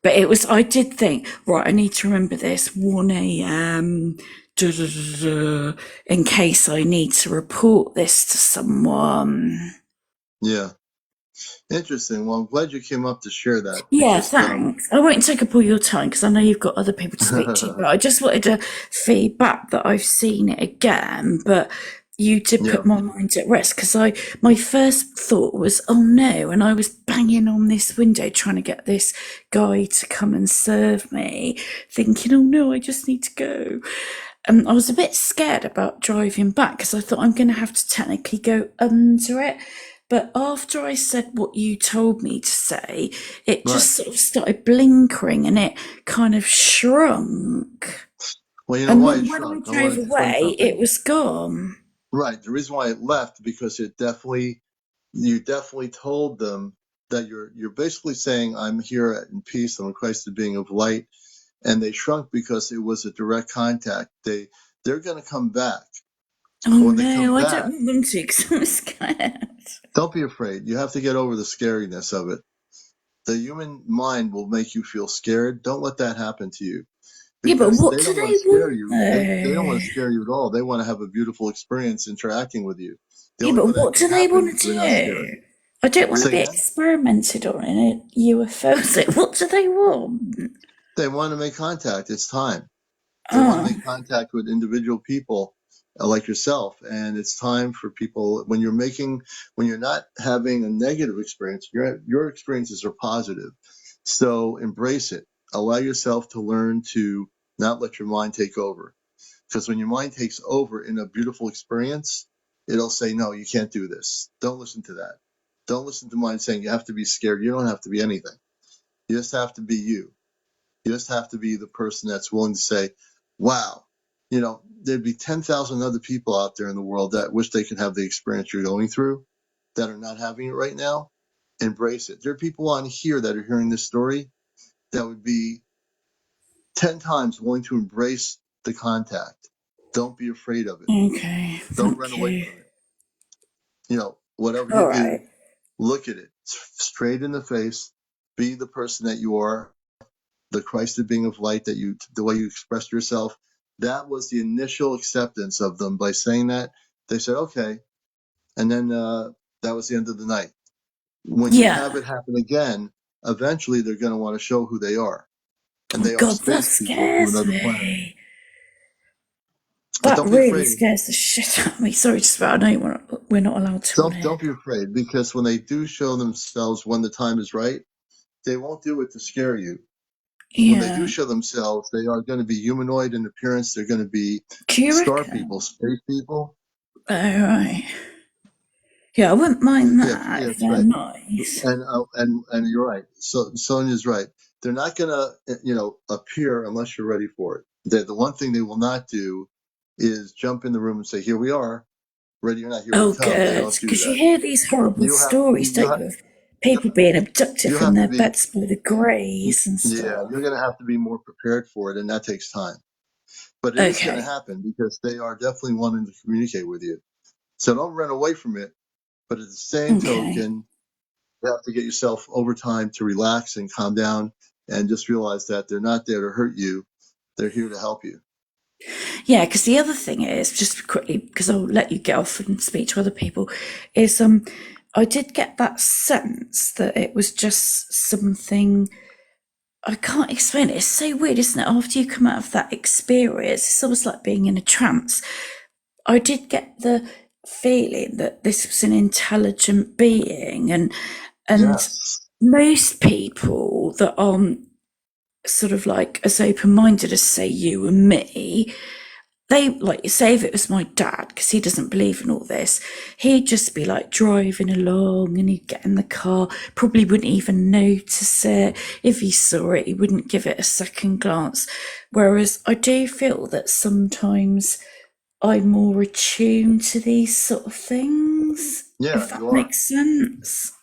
But it was, I did think, right, I need to remember this, 1 a.m., in case I need to report this to someone. Yeah. Interesting. Well, I'm glad you came up to share that Yeah, because, thanks. I won't take up all your time because I know you've got other people to speak to, but I just wanted to feedback that I've seen it again, but you did yeah. put my mind at rest because my first thought was, oh no, and I was banging on this window trying to get this guy to come and serve me, thinking, oh no, I just need to go. I was a bit scared about driving back because I thought I'm going to have to technically go under it. But after I said what you told me to say, it Right. just sort of started blinkering and it kind of shrunk. Well, you know And why then it when I shrunk. I want drove to explain away, it something. was gone. Right. The reason why it left because you definitely told them that you're basically saying I'm here in peace. I'm a Christ the being of light, and they shrunk because it was a direct contact. They're going to come back. Oh When they come no, I don't back, want them to because I'm scared. don't be afraid. You have to get over the scariness of it. The human mind will make you feel scared. Don't let that happen to you Yeah, but because what they do don't want they to scare want you. They don't want to though? scare you at all. They want to have a beautiful experience interacting with you. The Yeah, only but way that what can do they happen want is to they're not scared. do? I don't want to Say be again? experimented on in a UFO. So what do they want? They want to make contact. It's time. They want to Oh, make contact with individual people like yourself. And it's time for people when you're not having a negative experience, your experiences are positive. So embrace it. Allow yourself to learn to not let your mind take over. Because when your mind takes over in a beautiful experience, it'll say, no, you can't do this. Don't listen to that. Don't listen to mind saying you have to be scared. You don't have to be anything. You just have to be you. You just have to be the person that's willing to say, wow, there'd be 10,000 other people out there in the world that wish they could have the experience you're going through that are not having it right now. Embrace it. There are people on here that are hearing this story that would be 10 times willing to embrace the contact. Don't be afraid of it. okay. Don't run Thank away you. from it. Whatever you All right. do, look at it straight in the face. Be the person that you are, the Christ being of light the way you expressed yourself. That was the initial acceptance of them by saying that. They said, okay. And then that was the end of the night. When you have Yeah. it happen again, eventually they're going to want to show who they are. And Oh they are God, that space people from scares another planet. me. But That don't be really afraid. scares the shit out of me. Sorry to swear. I know we're not allowed to on here. Don't be afraid because when they do show themselves when the time is right, they won't do it to scare you. When they do Yeah. show themselves, they are going to be humanoid in appearance. They're going to be Do you star reckon? people, space people. Oh, right. Yeah, I wouldn't mind Yeah, that yeah, if that's they're right. nice. And you're right. So Sonia's right. They're not going to appear unless you're ready for it. The one thing they will not do is jump in the room and say, "Here we are, ready or not, here we Oh, come." They good. don't do Because you that. hear these horrible You have stories, don't you, of people being abducted you from have to their be beds by the greys and yeah. stuff. You're going to have to be more prepared for it, and that takes time. But it is going to Okay. happen because they are definitely wanting to communicate with you. So don't run away from it. But at the same Okay. token, you have to get yourself over time to relax and calm down and just realize that they're not there to hurt you. They're here to help you. Yeah, because the other thing is, just quickly, because I'll let you get off and speak to other people, is I did get that sense that it was just something. I can't explain it. It's so weird, isn't it? After you come out of that experience, it's almost like being in a trance. I did get the feeling that this was an intelligent being, and Yes. most people that aren't sort of like as open minded as say you and me they, like, say if it was my dad, because he doesn't believe in all this, he'd just be like driving along and he'd get in the car, probably wouldn't even notice it. If he saw it, he wouldn't give it a second glance. Whereas I do feel that sometimes I'm more attuned to these sort of things, Yeah, if that you are. makes sense.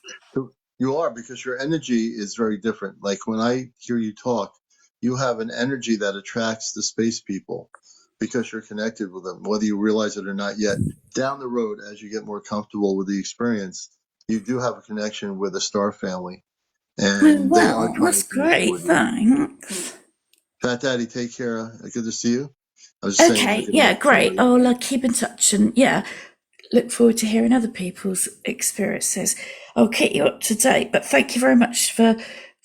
You are, because your energy is very different. Like when I hear you talk, you have an energy that attracts the space people because you're connected with them, whether you realize it or not yet. Down the road, as you get more comfortable with the experience, you do have a connection with the star family, Oh, and they are well, trying that's to connect great, with you. thanks. Fat Daddy, take care. Good to see you. I was just saying Okay, good yeah, night to great. somebody. I'll keep in touch and, yeah, look forward to hearing other people's experiences. I'll keep you up to date, but thank you very much for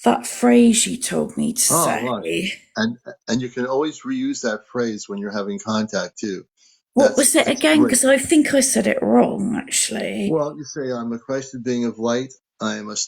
that phrase you told me to Oh, say. right. And you can always reuse that phrase when you're having contact too. What was it It's again? great. Because I think I said it wrong, actually. Well, you say I'm a Christed being of light.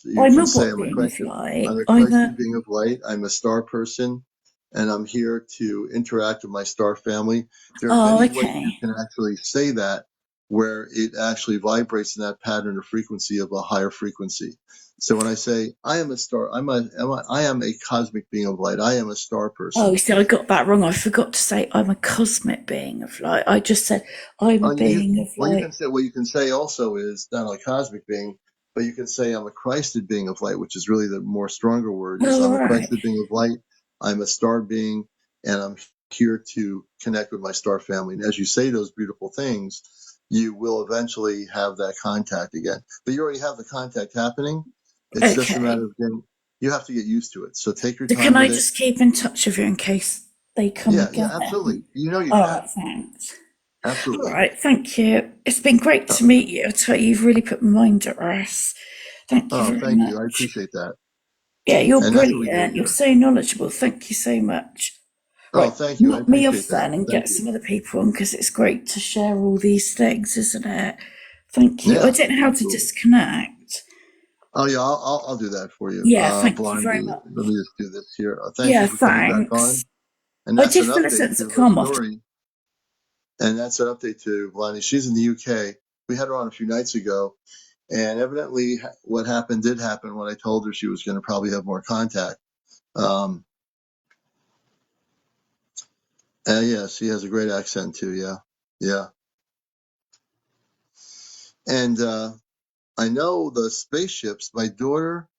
You I'm can a say what being of I'm light? a I'm Christed a. being of light. I'm a star person, and I'm here to interact with my star family. There are Oh, many ways you okay. can actually say that, where it actually vibrates in that pattern or frequency of a higher frequency. So when I say I am a star, I am a cosmic being of light. I am a star Oh, person. you see, I got that wrong. I forgot to say I'm a cosmic being of light. I just said I'm a being of Well, you light. can say what you can say also is not only cosmic being, but you can say I'm a Christed being of light, which is really the more stronger word. Is Oh, I'm a right. Christed being of light. I'm a star being, and I'm here to connect with my star family. And as you say those beautiful things, you will eventually have that contact again. But you already have the contact happening. It's just a matter Okay. of getting. You have to get used to it. So take your So can time I with it. just keep in touch with you in case they come Yeah, yeah, absolutely. again? You know you All can. right, thanks. All Absolutely. right, thank you. It's been great to meet you. I tell you, you've really put my mind at rest. Thank you Oh, very thank you. I much. appreciate that. Yeah, you're And that's what we do brilliant. You're here. so knowledgeable. Thank you so much. Oh, Right, thank you. I knock me off appreciate that. then and Thank get you. some other people on because it's great to share all these things, isn't it? Thank you. I Yeah, don't know how to absolutely. disconnect. Oh, yeah, I'll do that for you. Yeah, thank you very Blondie, much. let me just do this here. Thank you Yeah, for coming back thanks. on. And I that's did an feel a update sense of to her calm after. story. And that's an update to Blondie. She's in the UK. We had her on a few nights ago. And evidently, what happened did happen when I told her she was going to probably have more contact. Um, yeah, she has a great accent too. Yeah. Yeah. And I know the spaceships. My daughter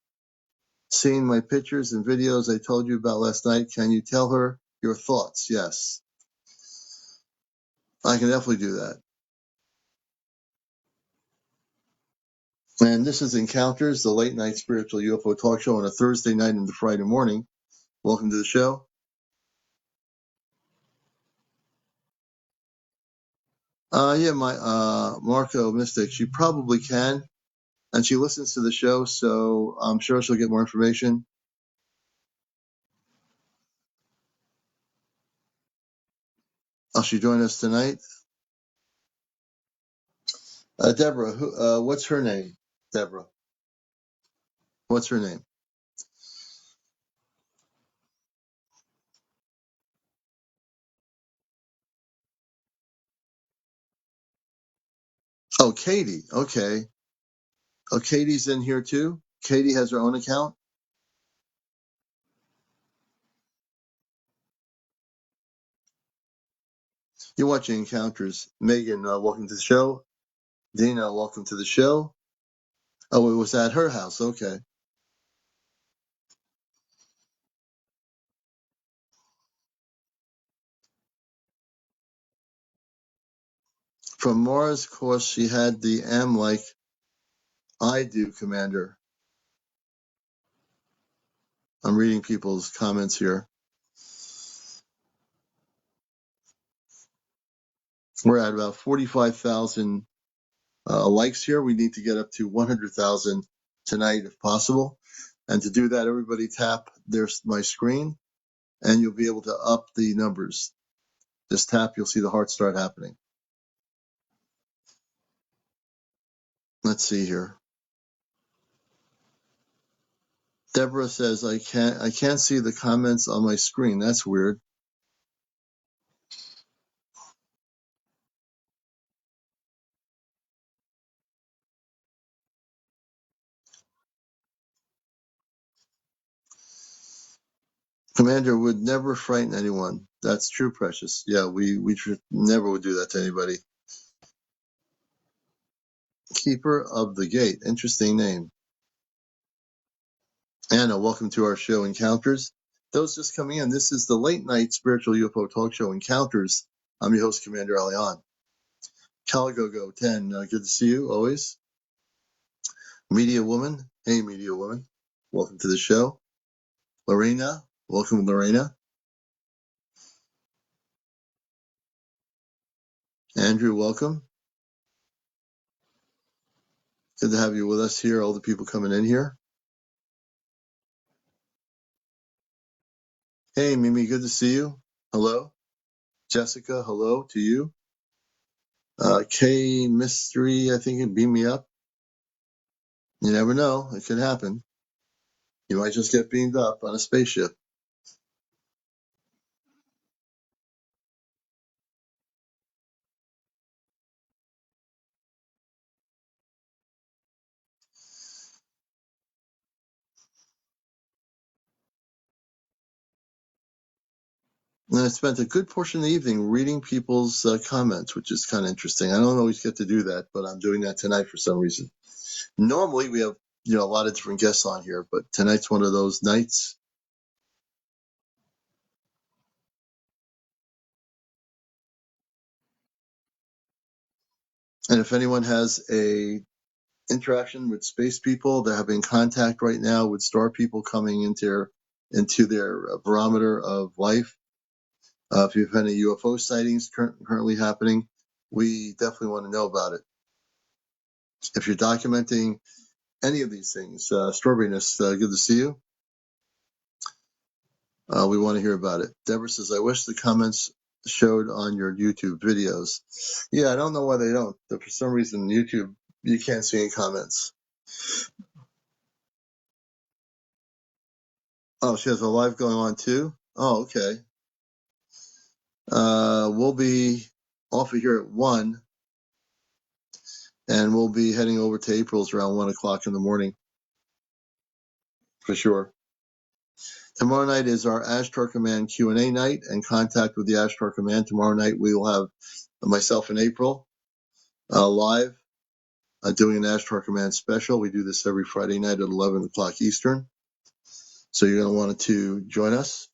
seen my pictures and videos I told you about last night. Can you tell her your thoughts? Yes, I can definitely do that. And this is Encounters, the late night spiritual UFO talk show on a Thursday night into Friday morning. Welcome to the show. Yeah, my Marco Mystic, she probably can. And she listens to the show, so I'm sure she'll get more information. She join us tonight. Deborah, what's her name? Deborah, what's her name? Oh, Katie. Okay. Oh, Katie's in here too. Katie has her own account. You're watching Encounters. Megan, welcome to the show. Dina, welcome to the show. Oh, it was at her house. Okay. From Mars, of course, she had the M like I do, Commander. I'm reading people's comments here. We're at about 45,000 likes here. We need to get up to 100,000 tonight if possible. And to do that, everybody tap my screen and you'll be able to up the numbers. Just tap, you'll see the heart start happening. Let's see here. Deborah says I can't see the comments on my screen. That's weird. Commander would never frighten anyone. That's true, Precious. Yeah, we never would do that to anybody. Keeper of the Gate. Interesting name. Anna, welcome to our show Encounters. Those just coming in, this is the late night spiritual UFO talk show Encounters. I'm your host, CmdrAleon. Caligogo 10, good to see you always. Media Woman, hey Media Woman, welcome to the show. Lorena, welcome Lorena. Andrew, welcome. Good to have you with us here, all the people coming in here. Hey Mimi, good to see you. Hello. Jessica, hello to you. K Mystery, I think it beam me up. You never know, it could happen. You might just get beamed up on a spaceship. And I spent a good portion of the evening reading people's comments, which is kind of interesting. I don't always get to do that, but I'm doing that tonight for some reason. Normally we have, a lot of different guests on here, but tonight's one of those nights. And if anyone has a interaction with space people, they're having contact right now with star people coming into their barometer of life. If you've had any UFO sightings currently happening, we definitely want to know about it. If you're documenting any of these things, Strawberryness, good to see you. We want to hear about it. Deborah says, I wish the comments showed on your YouTube videos. Yeah, I don't know why they don't. For some reason, YouTube, you can't see any comments. Oh, she has a live going on too? Oh, okay. We'll be off of here at 1, and we'll be heading over to April's around 1 o'clock in the morning, for sure. Tomorrow night is our Ashtar Command Q&A night and contact with the Ashtar Command. Tomorrow night we will have myself and April live doing an Ashtar Command special. We do this every Friday night at 11 o'clock Eastern. So you're going to want to join us.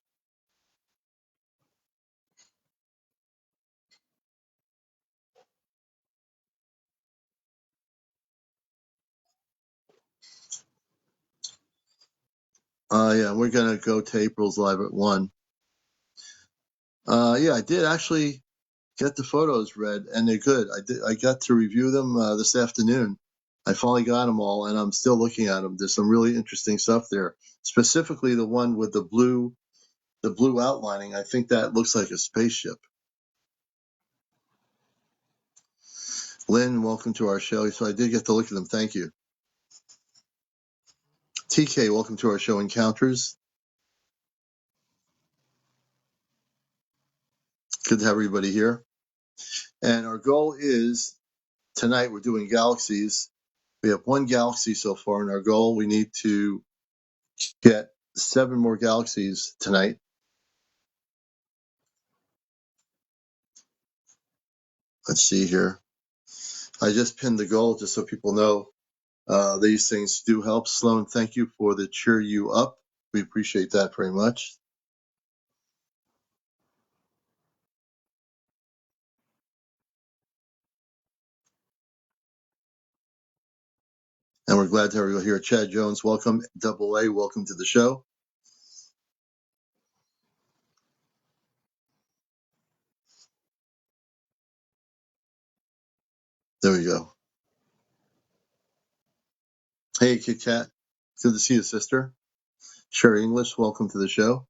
Yeah, we're going to go to April's live at 1. Yeah, I did actually get the photos read, and they're good. I got to review them this afternoon. I finally got them all, and I'm still looking at them. There's some really interesting stuff there. Specifically, the one with the blue outlining. I think that looks like a spaceship. Lynn, welcome to our show. So I did get to look at them. Thank you. TK, welcome to our show Encounters. Good to have everybody here. And our goal is tonight we're doing galaxies. We have 1 galaxy so far, and our goal, we need to get 7 more galaxies tonight. Let's see here. I just pinned the goal just so people know these things do help. Sloan, thank you for the cheer you up. We appreciate that very much. And we're glad to have you here. Chad Jones, welcome. Double A, welcome to the show. There we go. Hey, Kit Kat. Good to see you, sister. Sherry English, welcome to the show.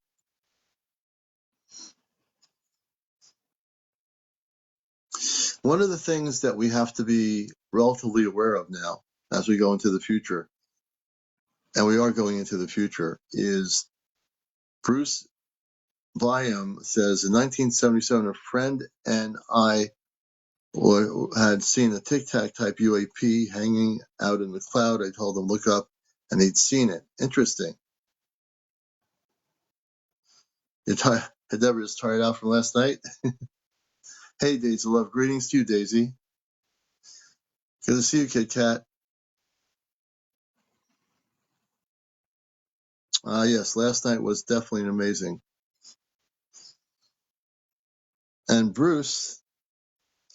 One of the things that we have to be relatively aware of now as we go into the future, and we are going into the future, is Bruce Byam says in 1977, a friend and I had seen a Tic Tac type UAP hanging out in the cloud. I told him, look up, and he'd seen it. Interesting. You're tired. Deborah is tired out from last night. Hey, Daisy Love. Greetings to you, Daisy. Good to see you, Kit Kat. Yes, last night was definitely amazing. And Bruce,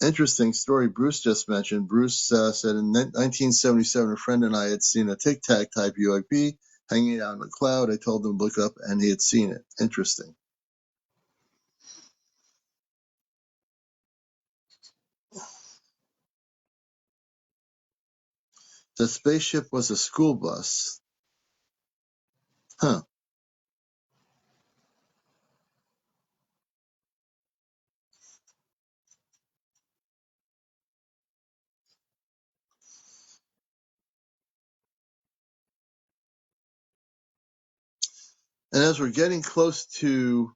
interesting story Bruce just mentioned. Bruce said in 1977, a friend and I had seen a Tic Tac type UAP hanging out in a cloud. I told him to look up, and he had seen it. Interesting. The spaceship was a school bus. Huh. And as we're getting close to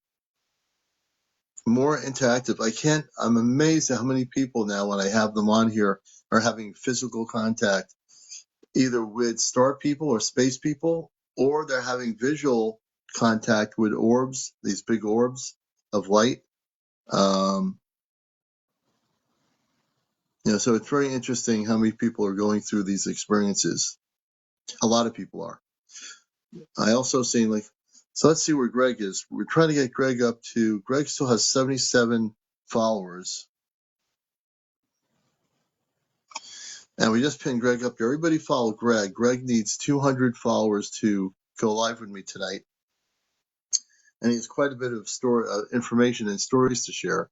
more interactive, I'm amazed at how many people now, when I have them on here, are having physical contact, either with star people or space people, or they're having visual contact with orbs, these big orbs of light. Um, so it's very interesting how many people are going through these experiences. A lot of people are. I also seen so let's see where Greg is. We're trying to get Greg up to, Greg still has 77 followers. And we just pinned Greg up there. Everybody follow Greg. Greg needs 200 followers to go live with me tonight. And he has quite a bit of information and stories to share.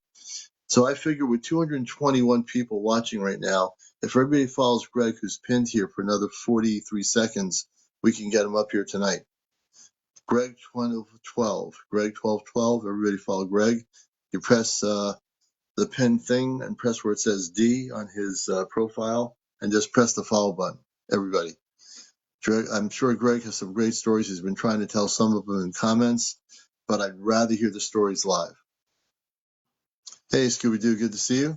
So I figure with 221 people watching right now, if everybody follows Greg, who's pinned here for another 43 seconds, we can get him up here tonight. Greg 1212, Greg 1212. Everybody follow Greg. You press the pin thing and press where it says D on his profile, and just press the follow button. Everybody. I'm sure Greg has some great stories. He's been trying to tell some of them in comments, but I'd rather hear the stories live. Hey, Scooby-Doo, good to see you.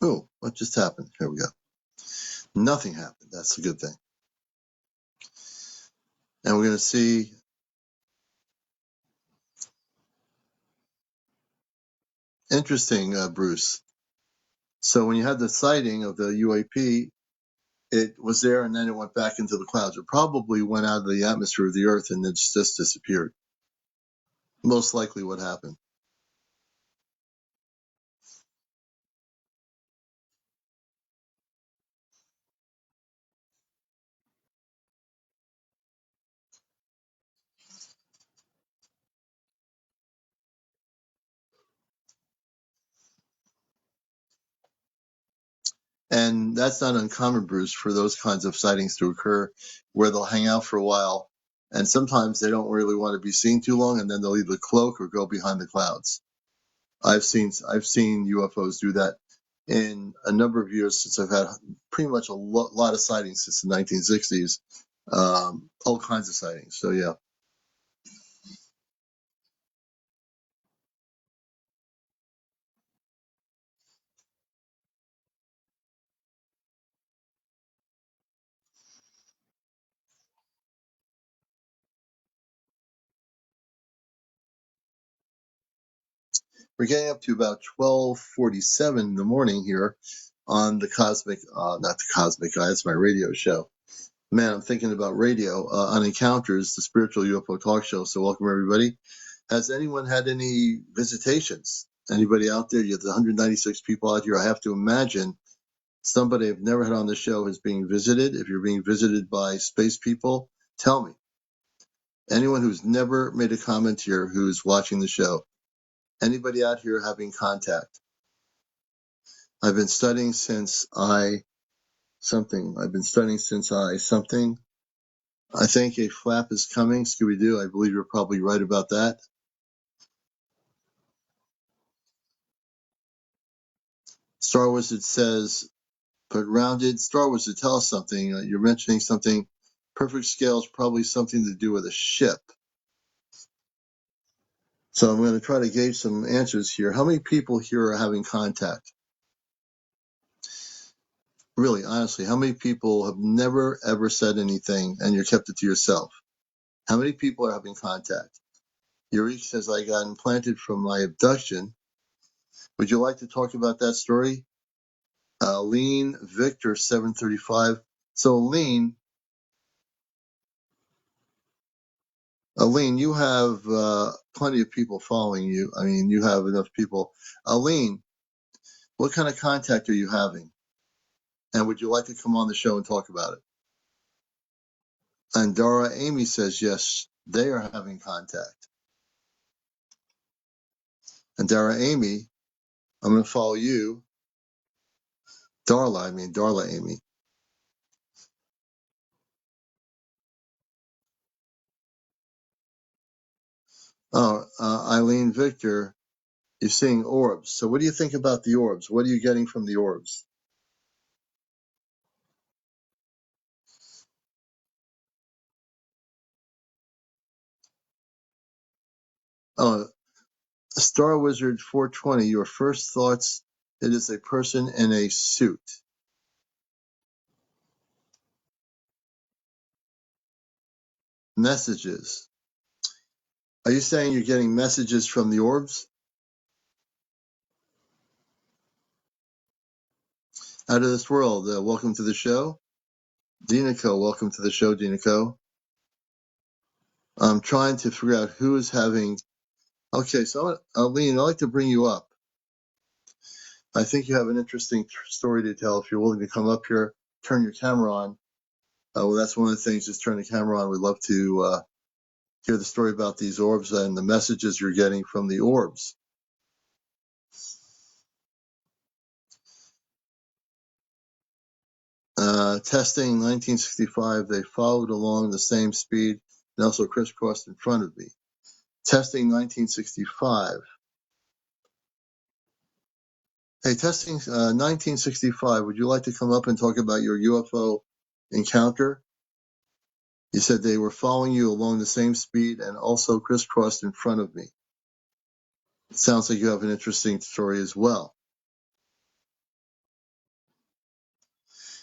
Oh, what just happened? Here we go. Nothing happened. That's a good thing. And we're going to see interesting, Bruce. So when you had the sighting of the UAP, it was there and then it went back into the clouds. It probably went out of the atmosphere of the Earth and then just disappeared. Most likely what happened. And that's not uncommon, Bruce, for those kinds of sightings to occur where they'll hang out for a while. And sometimes they don't really want to be seen too long, and then they'll either cloak or go behind the clouds. I've seen UFOs do that in a number of years since I've had pretty much a lot of sightings since the 1960s, all kinds of sightings. So yeah. We're getting up to about 12:47 in the morning here on the Cosmic, not the Cosmic Eye, it's my radio show. Man, I'm thinking about radio on Encounters, the spiritual UFO talk show. So welcome everybody. Has anyone had any visitations? Anybody out there? You have 196 people out here. I have to imagine somebody I've never had on the show is being visited. If you're being visited by space people, tell me. Anyone who's never made a comment here who's watching the show. Anybody out here having contact? I've been studying since something. I think a flap is coming, Scooby-Doo. I believe you're probably right about that. Star Wizard says, but rounded. Star Wizard, tell us something. You're mentioning something. Perfect scale is probably something to do with a ship. So I'm going to try to gauge some answers here. How many people here are having contact? Really, honestly, how many people have never ever said anything and you kept it to yourself? How many people are having contact? Eureka says, I got implanted from my abduction. Would you like to talk about that story? Lean Victor 735. So Aline, you have plenty of people following you. I mean, you have enough people. Aline, what kind of contact are you having? And would you like to come on the show and talk about it? And Dara Amy says, yes, they are having contact. And Dara Amy, I'm going to follow you. Darla Amy. Oh, Eileen Victor, you're seeing orbs. So what do you think about the orbs? What are you getting from the orbs? Oh, Star Wizard 420, your first thoughts, it is a person in a suit. Messages. Are you saying you're getting messages from the orbs? Out of this world, welcome to the show. Dinaco, welcome to the show, Dinaco. I'm trying to figure out who is having. Okay, so Aline, I'd like to bring you up. I think you have an interesting story to tell. If you're willing to come up here, turn your camera on. Well, that's one of the things, just turn the camera on. We'd love to hear the story about these orbs and the messages you're getting from the orbs. Testing 1965, they followed along the same speed and also crisscrossed in front of me. Testing 1965. Hey, testing 1965, would you like to come up and talk about your UFO encounter? You said they were following you along the same speed and also crisscrossed in front of me. It sounds like you have an interesting story as well.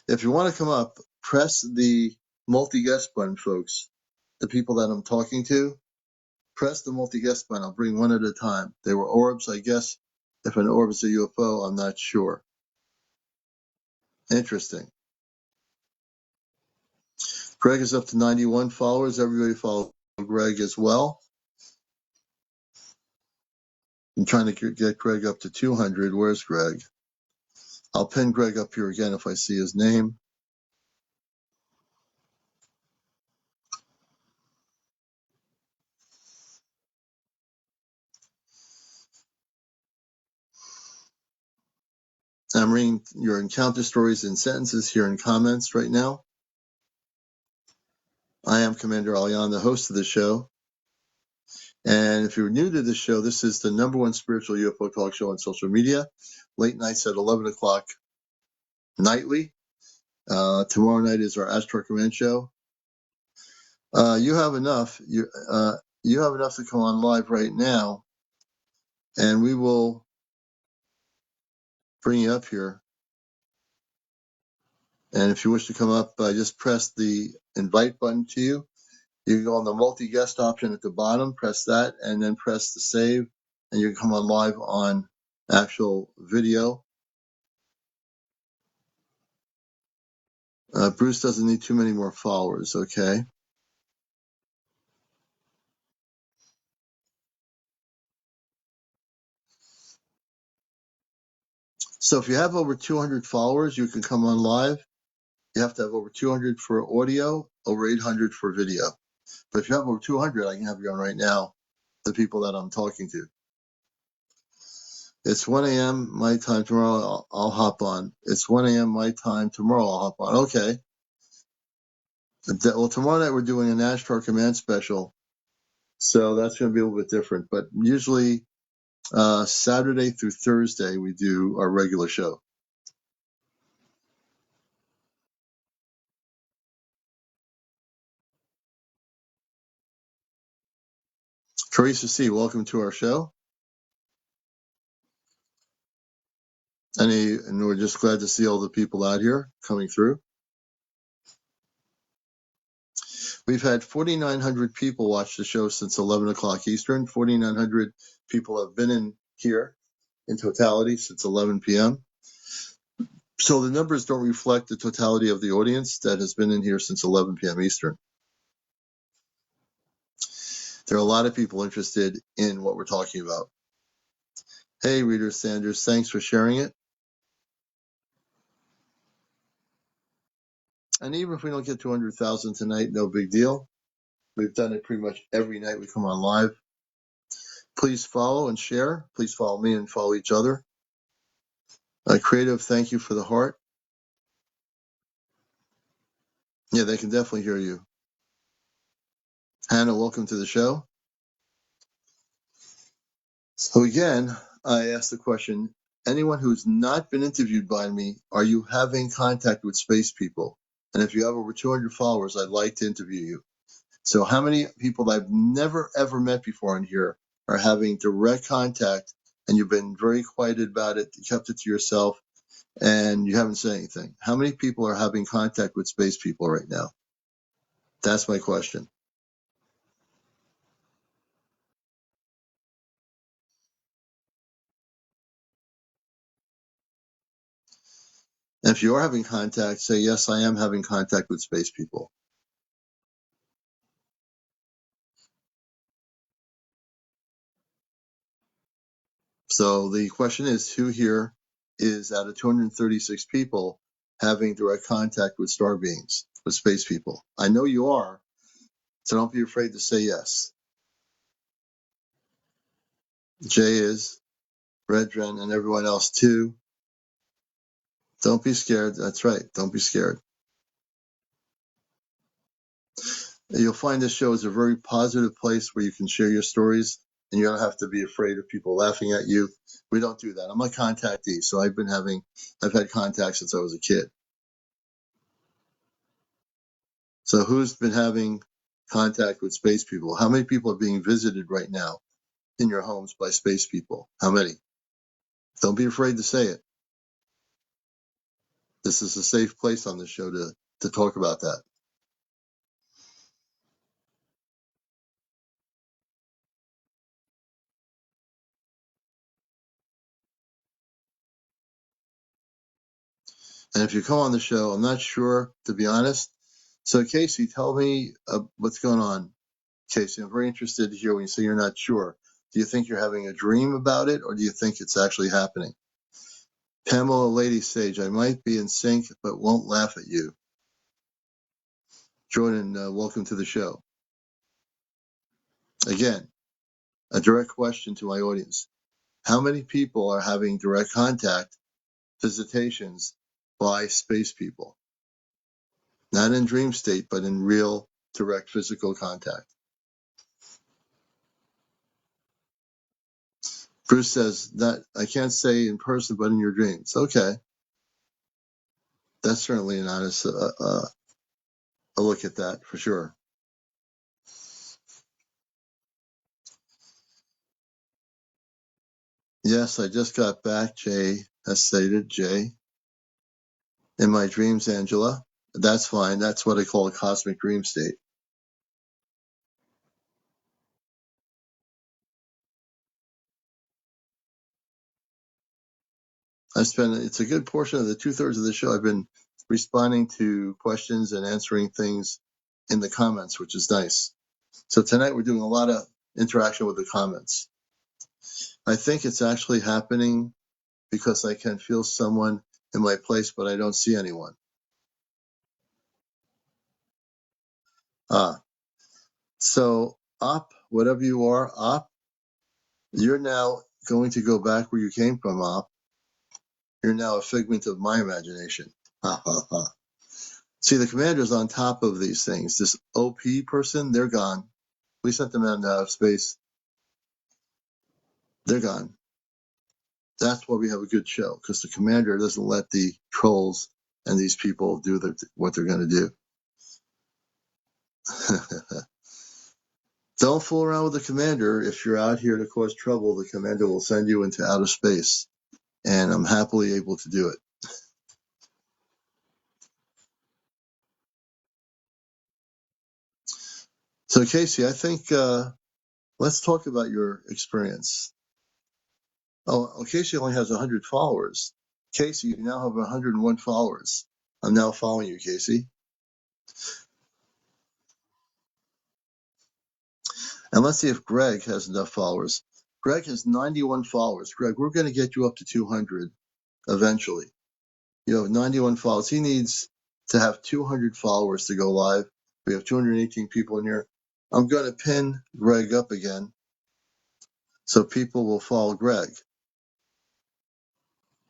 If you want to come up, press the multi-guest button, folks. The people that I'm talking to, press the multi-guest button. I'll bring one at a time. They were orbs, I guess. If an orb is a UFO, I'm not sure. Interesting. Greg is up to 91 followers. Everybody follow Greg as well. I'm trying to get Greg up to 200. Where's Greg? I'll pin Greg up here again if I see his name. I'm reading your encounter stories in sentences here in comments right now. I am CmdrAleon, the host of the show. And if you're new to this show, this is the #1 spiritual UFO talk show on social media. Late nights at 11 o'clock nightly. Tomorrow night is our Astro Command show. You have enough. You have enough to come on live right now, and we will bring you up here. And if you wish to come up, just press the invite button to you. You can go on the multi-guest option at the bottom, press that, and then press the save, and you can come on live on actual video. Bruce doesn't need too many more followers, okay? So if you have over 200 followers, you can come on live. You have to have over 200 for audio, over 800 for video. But if you have over 200, I can have you on right now, the people that I'm talking to. It's 1 a.m. my time tomorrow. I'll hop on. It's 1 a.m. my time tomorrow. I'll hop on. Okay. Well, tomorrow night we're doing a National Command special, so that's going to be a little bit different. But usually Saturday through Thursday we do our regular show. Trisha C., welcome to our show. And we're just glad to see all the people out here coming through. We've had 4,900 people watch the show since 11 o'clock Eastern. 4,900 people have been in here in totality since 11 p.m. So the numbers don't reflect the totality of the audience that has been in here since 11 p.m. Eastern. There are a lot of people interested in what we're talking about. Hey, Reader Sanders, thanks for sharing it. And even if we don't get 200,000 tonight, no big deal. We've done it pretty much every night we come on live. Please follow and share. Please follow me and follow each other. Creative, thank you for the heart. Yeah, they can definitely hear you. Hannah, welcome to the show. So again, I asked the question, anyone who's not been interviewed by me, are you having contact with space people? And if you have over 200 followers, I'd like to interview you. So how many people that I've never, ever met before in here are having direct contact, and you've been very quiet about it, you kept it to yourself, and you haven't said anything? How many people are having contact with space people right now? That's my question. And if you are having contact, say, yes, I am having contact with space people. So the question is, who here is out of 236 people having direct contact with star beings, with space people? I know you are, so don't be afraid to say yes. Jay is, Redren, and everyone else too. Don't be scared. That's right. Don't be scared. You'll find this show is a very positive place where you can share your stories, and you don't have to be afraid of people laughing at you. We don't do that. I'm a contactee, so I've had contact since I was a kid. So who's been having contact with space people? How many people are being visited right now in your homes by space people? How many? Don't be afraid to say it. This is a safe place on the show to talk about that. And if you come on the show, I'm not sure, to be honest. So Casey, tell me what's going on. Casey, I'm very interested to hear when you say you're not sure. Do you think you're having a dream about it, or do you think it's actually happening? Pamela Lady Sage, I might be in sync, but won't laugh at you. Jordan, welcome to the show. Again, a direct question to my audience. How many people are having direct contact, visitations by space people? Not in dream state, but in real, direct physical contact. Bruce says that I can't say in person, but in your dreams. Okay. That's certainly an honest a look at that for sure. Yes, I just got back, Jay has stated, Jay. In my dreams, Angela. That's fine. That's what I call a cosmic dream state. It's a good portion of the 2/3 of the show. I've been responding to questions and answering things in the comments, which is nice. So tonight we're doing a lot of interaction with the comments. I think it's actually happening because I can feel someone in my place, but I don't see anyone. So Op, whatever you are, Op, you're now going to go back where you came from, Op. You're now a figment of my imagination. Ha ha ha. See, the commander's on top of these things. This OP person, they're gone. We sent them out of space. They're gone. That's why we have a good show, because the commander doesn't let the trolls and these people do what they're going to do. Don't fool around with the commander. If you're out here to cause trouble, the commander will send you into outer space. And I'm happily able to do it. So, Casey, I think let's talk about your experience. Oh, Casey only has 100 followers. Casey, you now have 101 followers. I'm now following you, Casey. And let's see if Greg has enough followers. Greg has 91 followers. Greg, we're going to get you up to 200 eventually. You have 91 followers. He needs to have 200 followers to go live. We have 218 people in here. I'm going to pin Greg up again so people will follow Greg.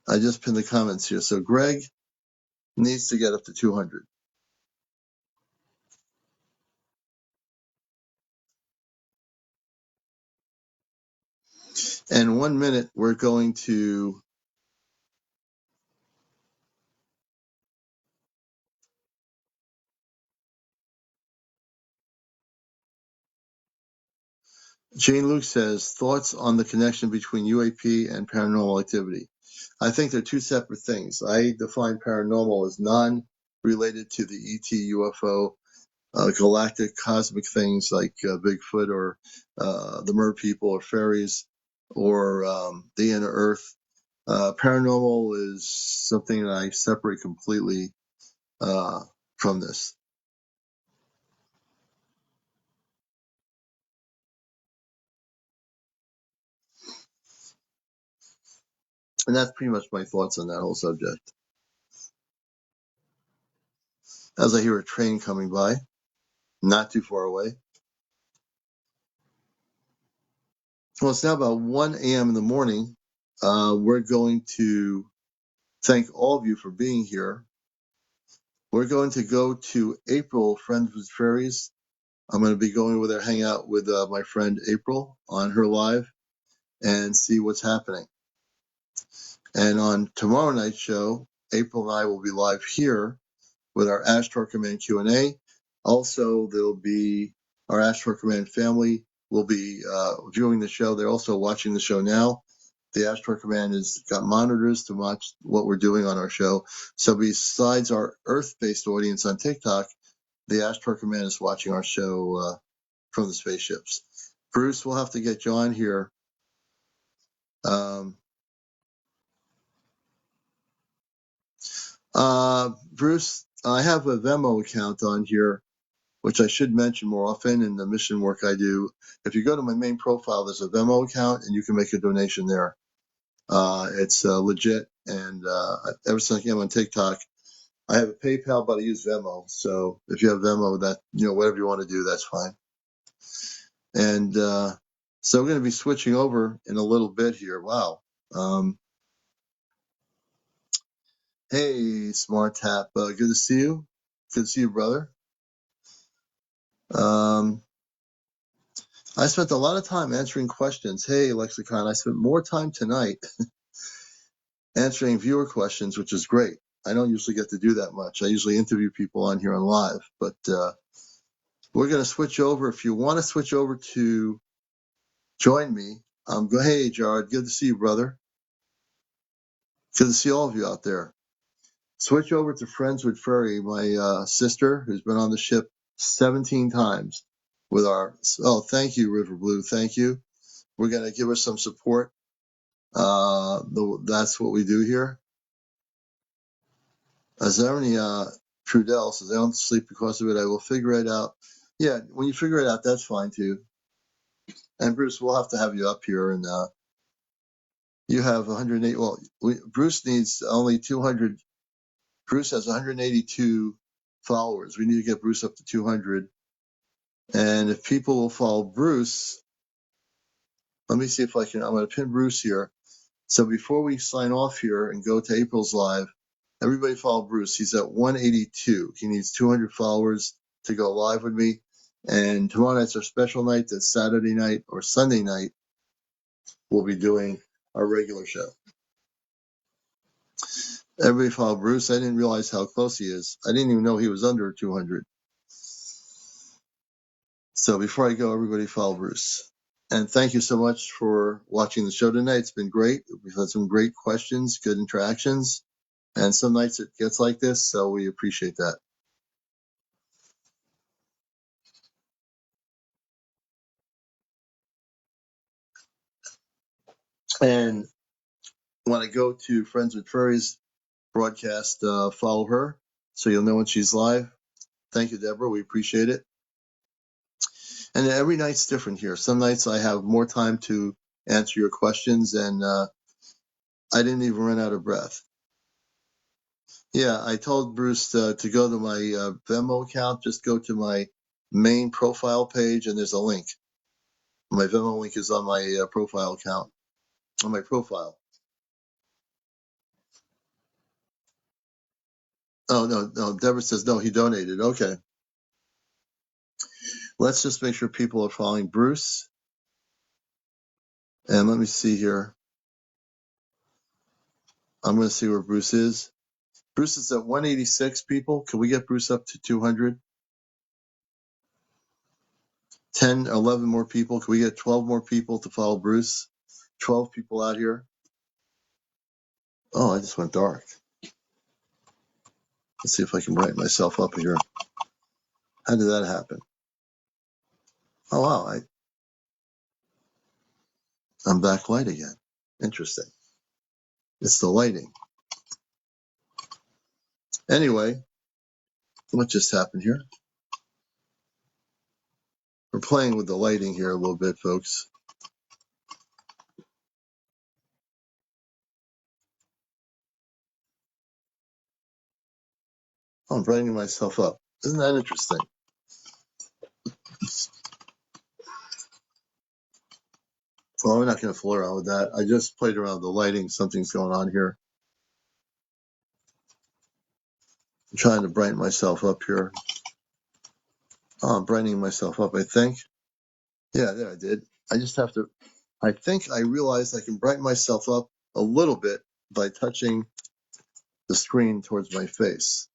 I just pinned the comments here. So Greg needs to get up to 200. And 1 minute, we're going to Jane Luke says, thoughts on the connection between UAP and paranormal activity. I think they're two separate things. I define paranormal as non-related to the ET UFO, galactic cosmic things like Bigfoot or the mer people or fairies or the inner earth. Paranormal is something that I separate completely from this. And that's pretty much my thoughts on that whole subject. As I hear a train coming by, not too far away. Well, it's now about 1 a.m. in the morning. We're going to thank all of you for being here. We're going to go to April, Friends with Fairies. I'm going to be going over there, hang out with my friend April on her live and see what's happening. And on tomorrow night's show, April and I will be live here with our Ashtar Command Q&A. Also, there'll be our Ashtar Command family will be viewing the show. They're also watching the show now. The Ashtar Command has got monitors to watch what we're doing on our show. So besides our Earth-based audience on TikTok, the Ashtar Command is watching our show from the spaceships. Bruce, we'll have to get you on here. Bruce, I have a Venmo account on here, which I should mention more often in the mission work I do. If you go to my main profile, there's a Venmo account, and you can make a donation there. It's legit, and ever since I came on TikTok, I have a PayPal, but I use Venmo. So if you have Venmo, that whatever you want to do, that's fine. And so we're going to be switching over in a little bit here. Wow. Hey, Smart Tap. Good to see you. Good to see you, brother. I spent a lot of time answering questions. Hey, Lexicon, I spent more time tonight answering viewer questions, which is great. I don't usually get to do that much. I usually interview people on here on live, but we're going to switch over. If you want to switch over to join me, go, hey, Jared, good to see you, brother. Good to see all of you out there. Switch over to Friends with Furry, my sister, who's been on the ship 17 times with thank you, River Blue. Thank you. We're going to give her some support. That's what we do here. Azarnia Trudell says, I don't sleep because of it. I will figure it out. Yeah, when you figure it out, that's fine too. And Bruce, we'll have to have you up here. And you have 108. Well, Bruce needs only 200. Bruce has 182 followers. We need to get Bruce up to 200. And if people will follow Bruce, let me see if I can. I'm going to pin Bruce here. So before we sign off here and go to April's live, everybody follow Bruce. He's at 182. He needs 200 followers to go live with me. And tomorrow night's our special night. That's Saturday night or Sunday night. We'll be doing our regular show. Everybody follow Bruce. I didn't realize how close he is. I didn't even know he was under 200. So before I go, everybody follow Bruce. And thank you so much for watching the show tonight. It's been great. We've had some great questions, good interactions, and some nights it gets like this, so we appreciate that. And when I go to Friends with Furries broadcast, follow her so you'll know when she's live. Thank you, Deborah. We appreciate it. And every night's different here. Some nights I have more time to answer your questions, and I didn't even run out of breath. Yeah, I told Bruce to go to my Venmo account. Just go to my main profile page, and there's a link. My Venmo link is on my profile account, on my profile. Oh, no. Deborah says, no, he donated. Okay. Let's just make sure people are following Bruce. And let me see here. I'm going to see where Bruce is. Bruce is at 186 people. Can we get Bruce up to 200? 10, 11 more people. Can we get 12 more people to follow Bruce? 12 people out here. Oh, I just went dark. Let's see if I can brighten myself up here. How did that happen? Oh, wow. I'm back light again. Interesting. It's the lighting. Anyway, what just happened here? We're playing with the lighting here a little bit, folks. Oh, I'm brightening myself up. Isn't that interesting? Well, we're not going to fool around with that. I just played around with the lighting. Something's going on here. I'm trying to brighten myself up here. Oh, I'm brightening myself up, I think. Yeah, there I did. I just have to, I think I realized I can brighten myself up a little bit by touching the screen towards my face.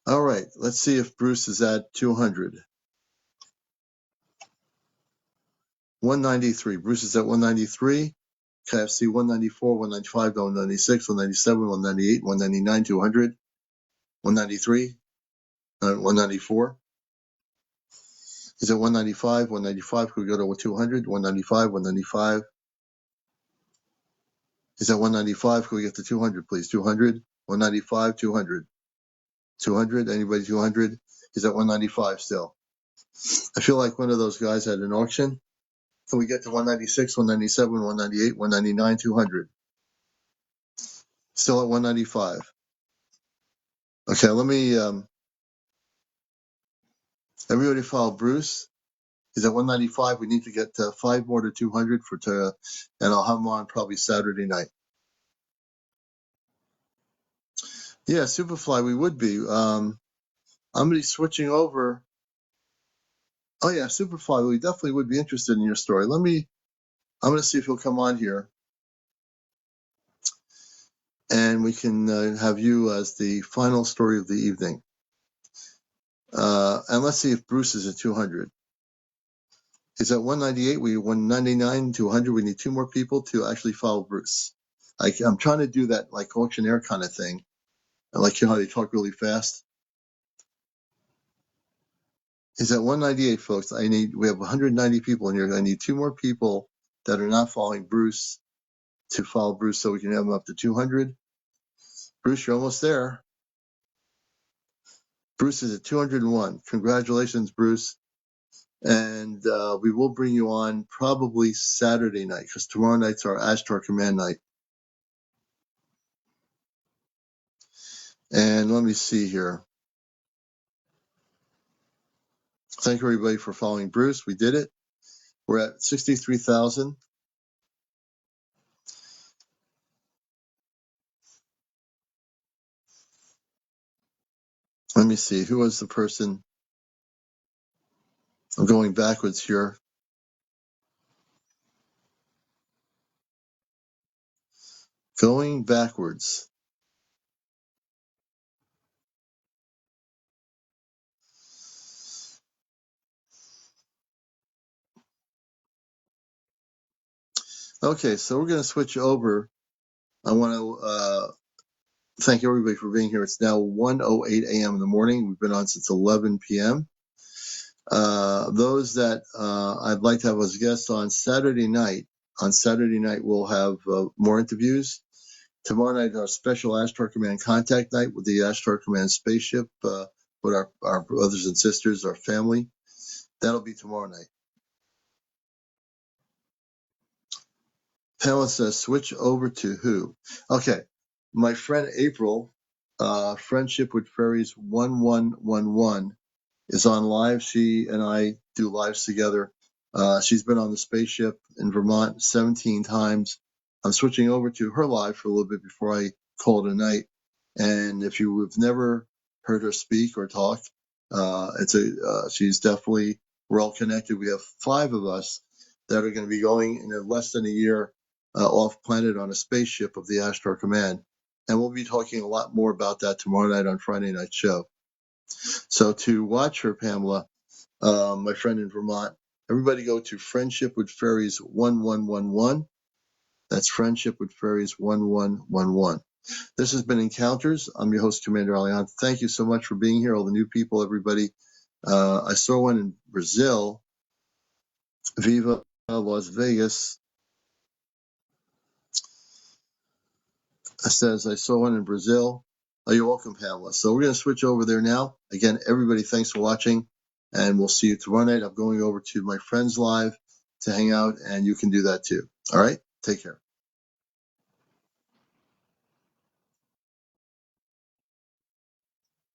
All right, let's see if Bruce is at 200. 193. Bruce is at 193. KFC 194, 195, 196, 197, 198, 199, 200, 193, 194. He's at 195, 195. Could we go to 200? 195, 195. He's at 195. Could we get to 200, please? 200, 195, 200. 200, anybody 200? He's at 195 still. I feel like one of those guys at an auction. Can we get to 196, 197, 198, 199, 200? Still at 195. Okay, let me, everybody follow Bruce. He's at 195. We need to get 5 more to 200 and I'll have him on probably Saturday night. Yeah, Superfly, we would be. I'm going to be switching over. Oh yeah, Superfly, we definitely would be interested in your story. I'm going to see if he'll come on here. And we can have you as the final story of the evening. And let's see if Bruce is at 200. He's at 198. We 199 to 100. We need 2 more people to actually follow Bruce. I'm trying to do that like auctioneer kind of thing. I like how they talk really fast. He's at 198, folks. We have 190 people in here. I need 2 more people that are not following Bruce to follow Bruce so we can have him up to 200. Bruce, you're almost there. Bruce is at 201. Congratulations, Bruce. And we will bring you on probably Saturday night because tomorrow night's our Ashtar Command night. And let me see here. Thank you, everybody, for following Bruce. We did it. We're at 63,000. Let me see. Who was the person? I'm going backwards here. Going backwards. Okay, so we're going to switch over. I want to thank everybody for being here. It's now 1:08 a.m. in the morning. We've been on since 11 p.m. Those that I'd like to have as guests on Saturday night. On Saturday night, we'll have more interviews. Tomorrow night, our special Ashtar Command contact night with the Ashtar Command spaceship, with our brothers and sisters, our family. That'll be tomorrow night. Pamela says, switch over to who? Okay. My friend April, Friendship with Fairies 1111, is on live. She and I do lives together. She's been on the spaceship in Vermont 17 times. I'm switching over to her live for a little bit before I call it a night. And if you have never heard her speak or talk, she's definitely well connected. We have 5 of us that are going to be going in less than a year off planet on a spaceship of the Ashtar Command. And we'll be talking a lot more about that tomorrow night on Friday Night Show. So to watch her, Pamela, my friend in Vermont, everybody go to Friendship with Fairies 1111. That's Friendship with Fairies 1111. This has been Encounters. I'm your host, CmdrAleon. Thank you so much for being here, all the new people, everybody. I saw one in Brazil, Viva Las Vegas. It says, I saw one in Brazil. Oh, you're welcome, Pamela. So we're going to switch over there now. Again, everybody, thanks for watching, and we'll see you tomorrow night. I'm going over to my friends live to hang out, and you can do that too. All right? Take care.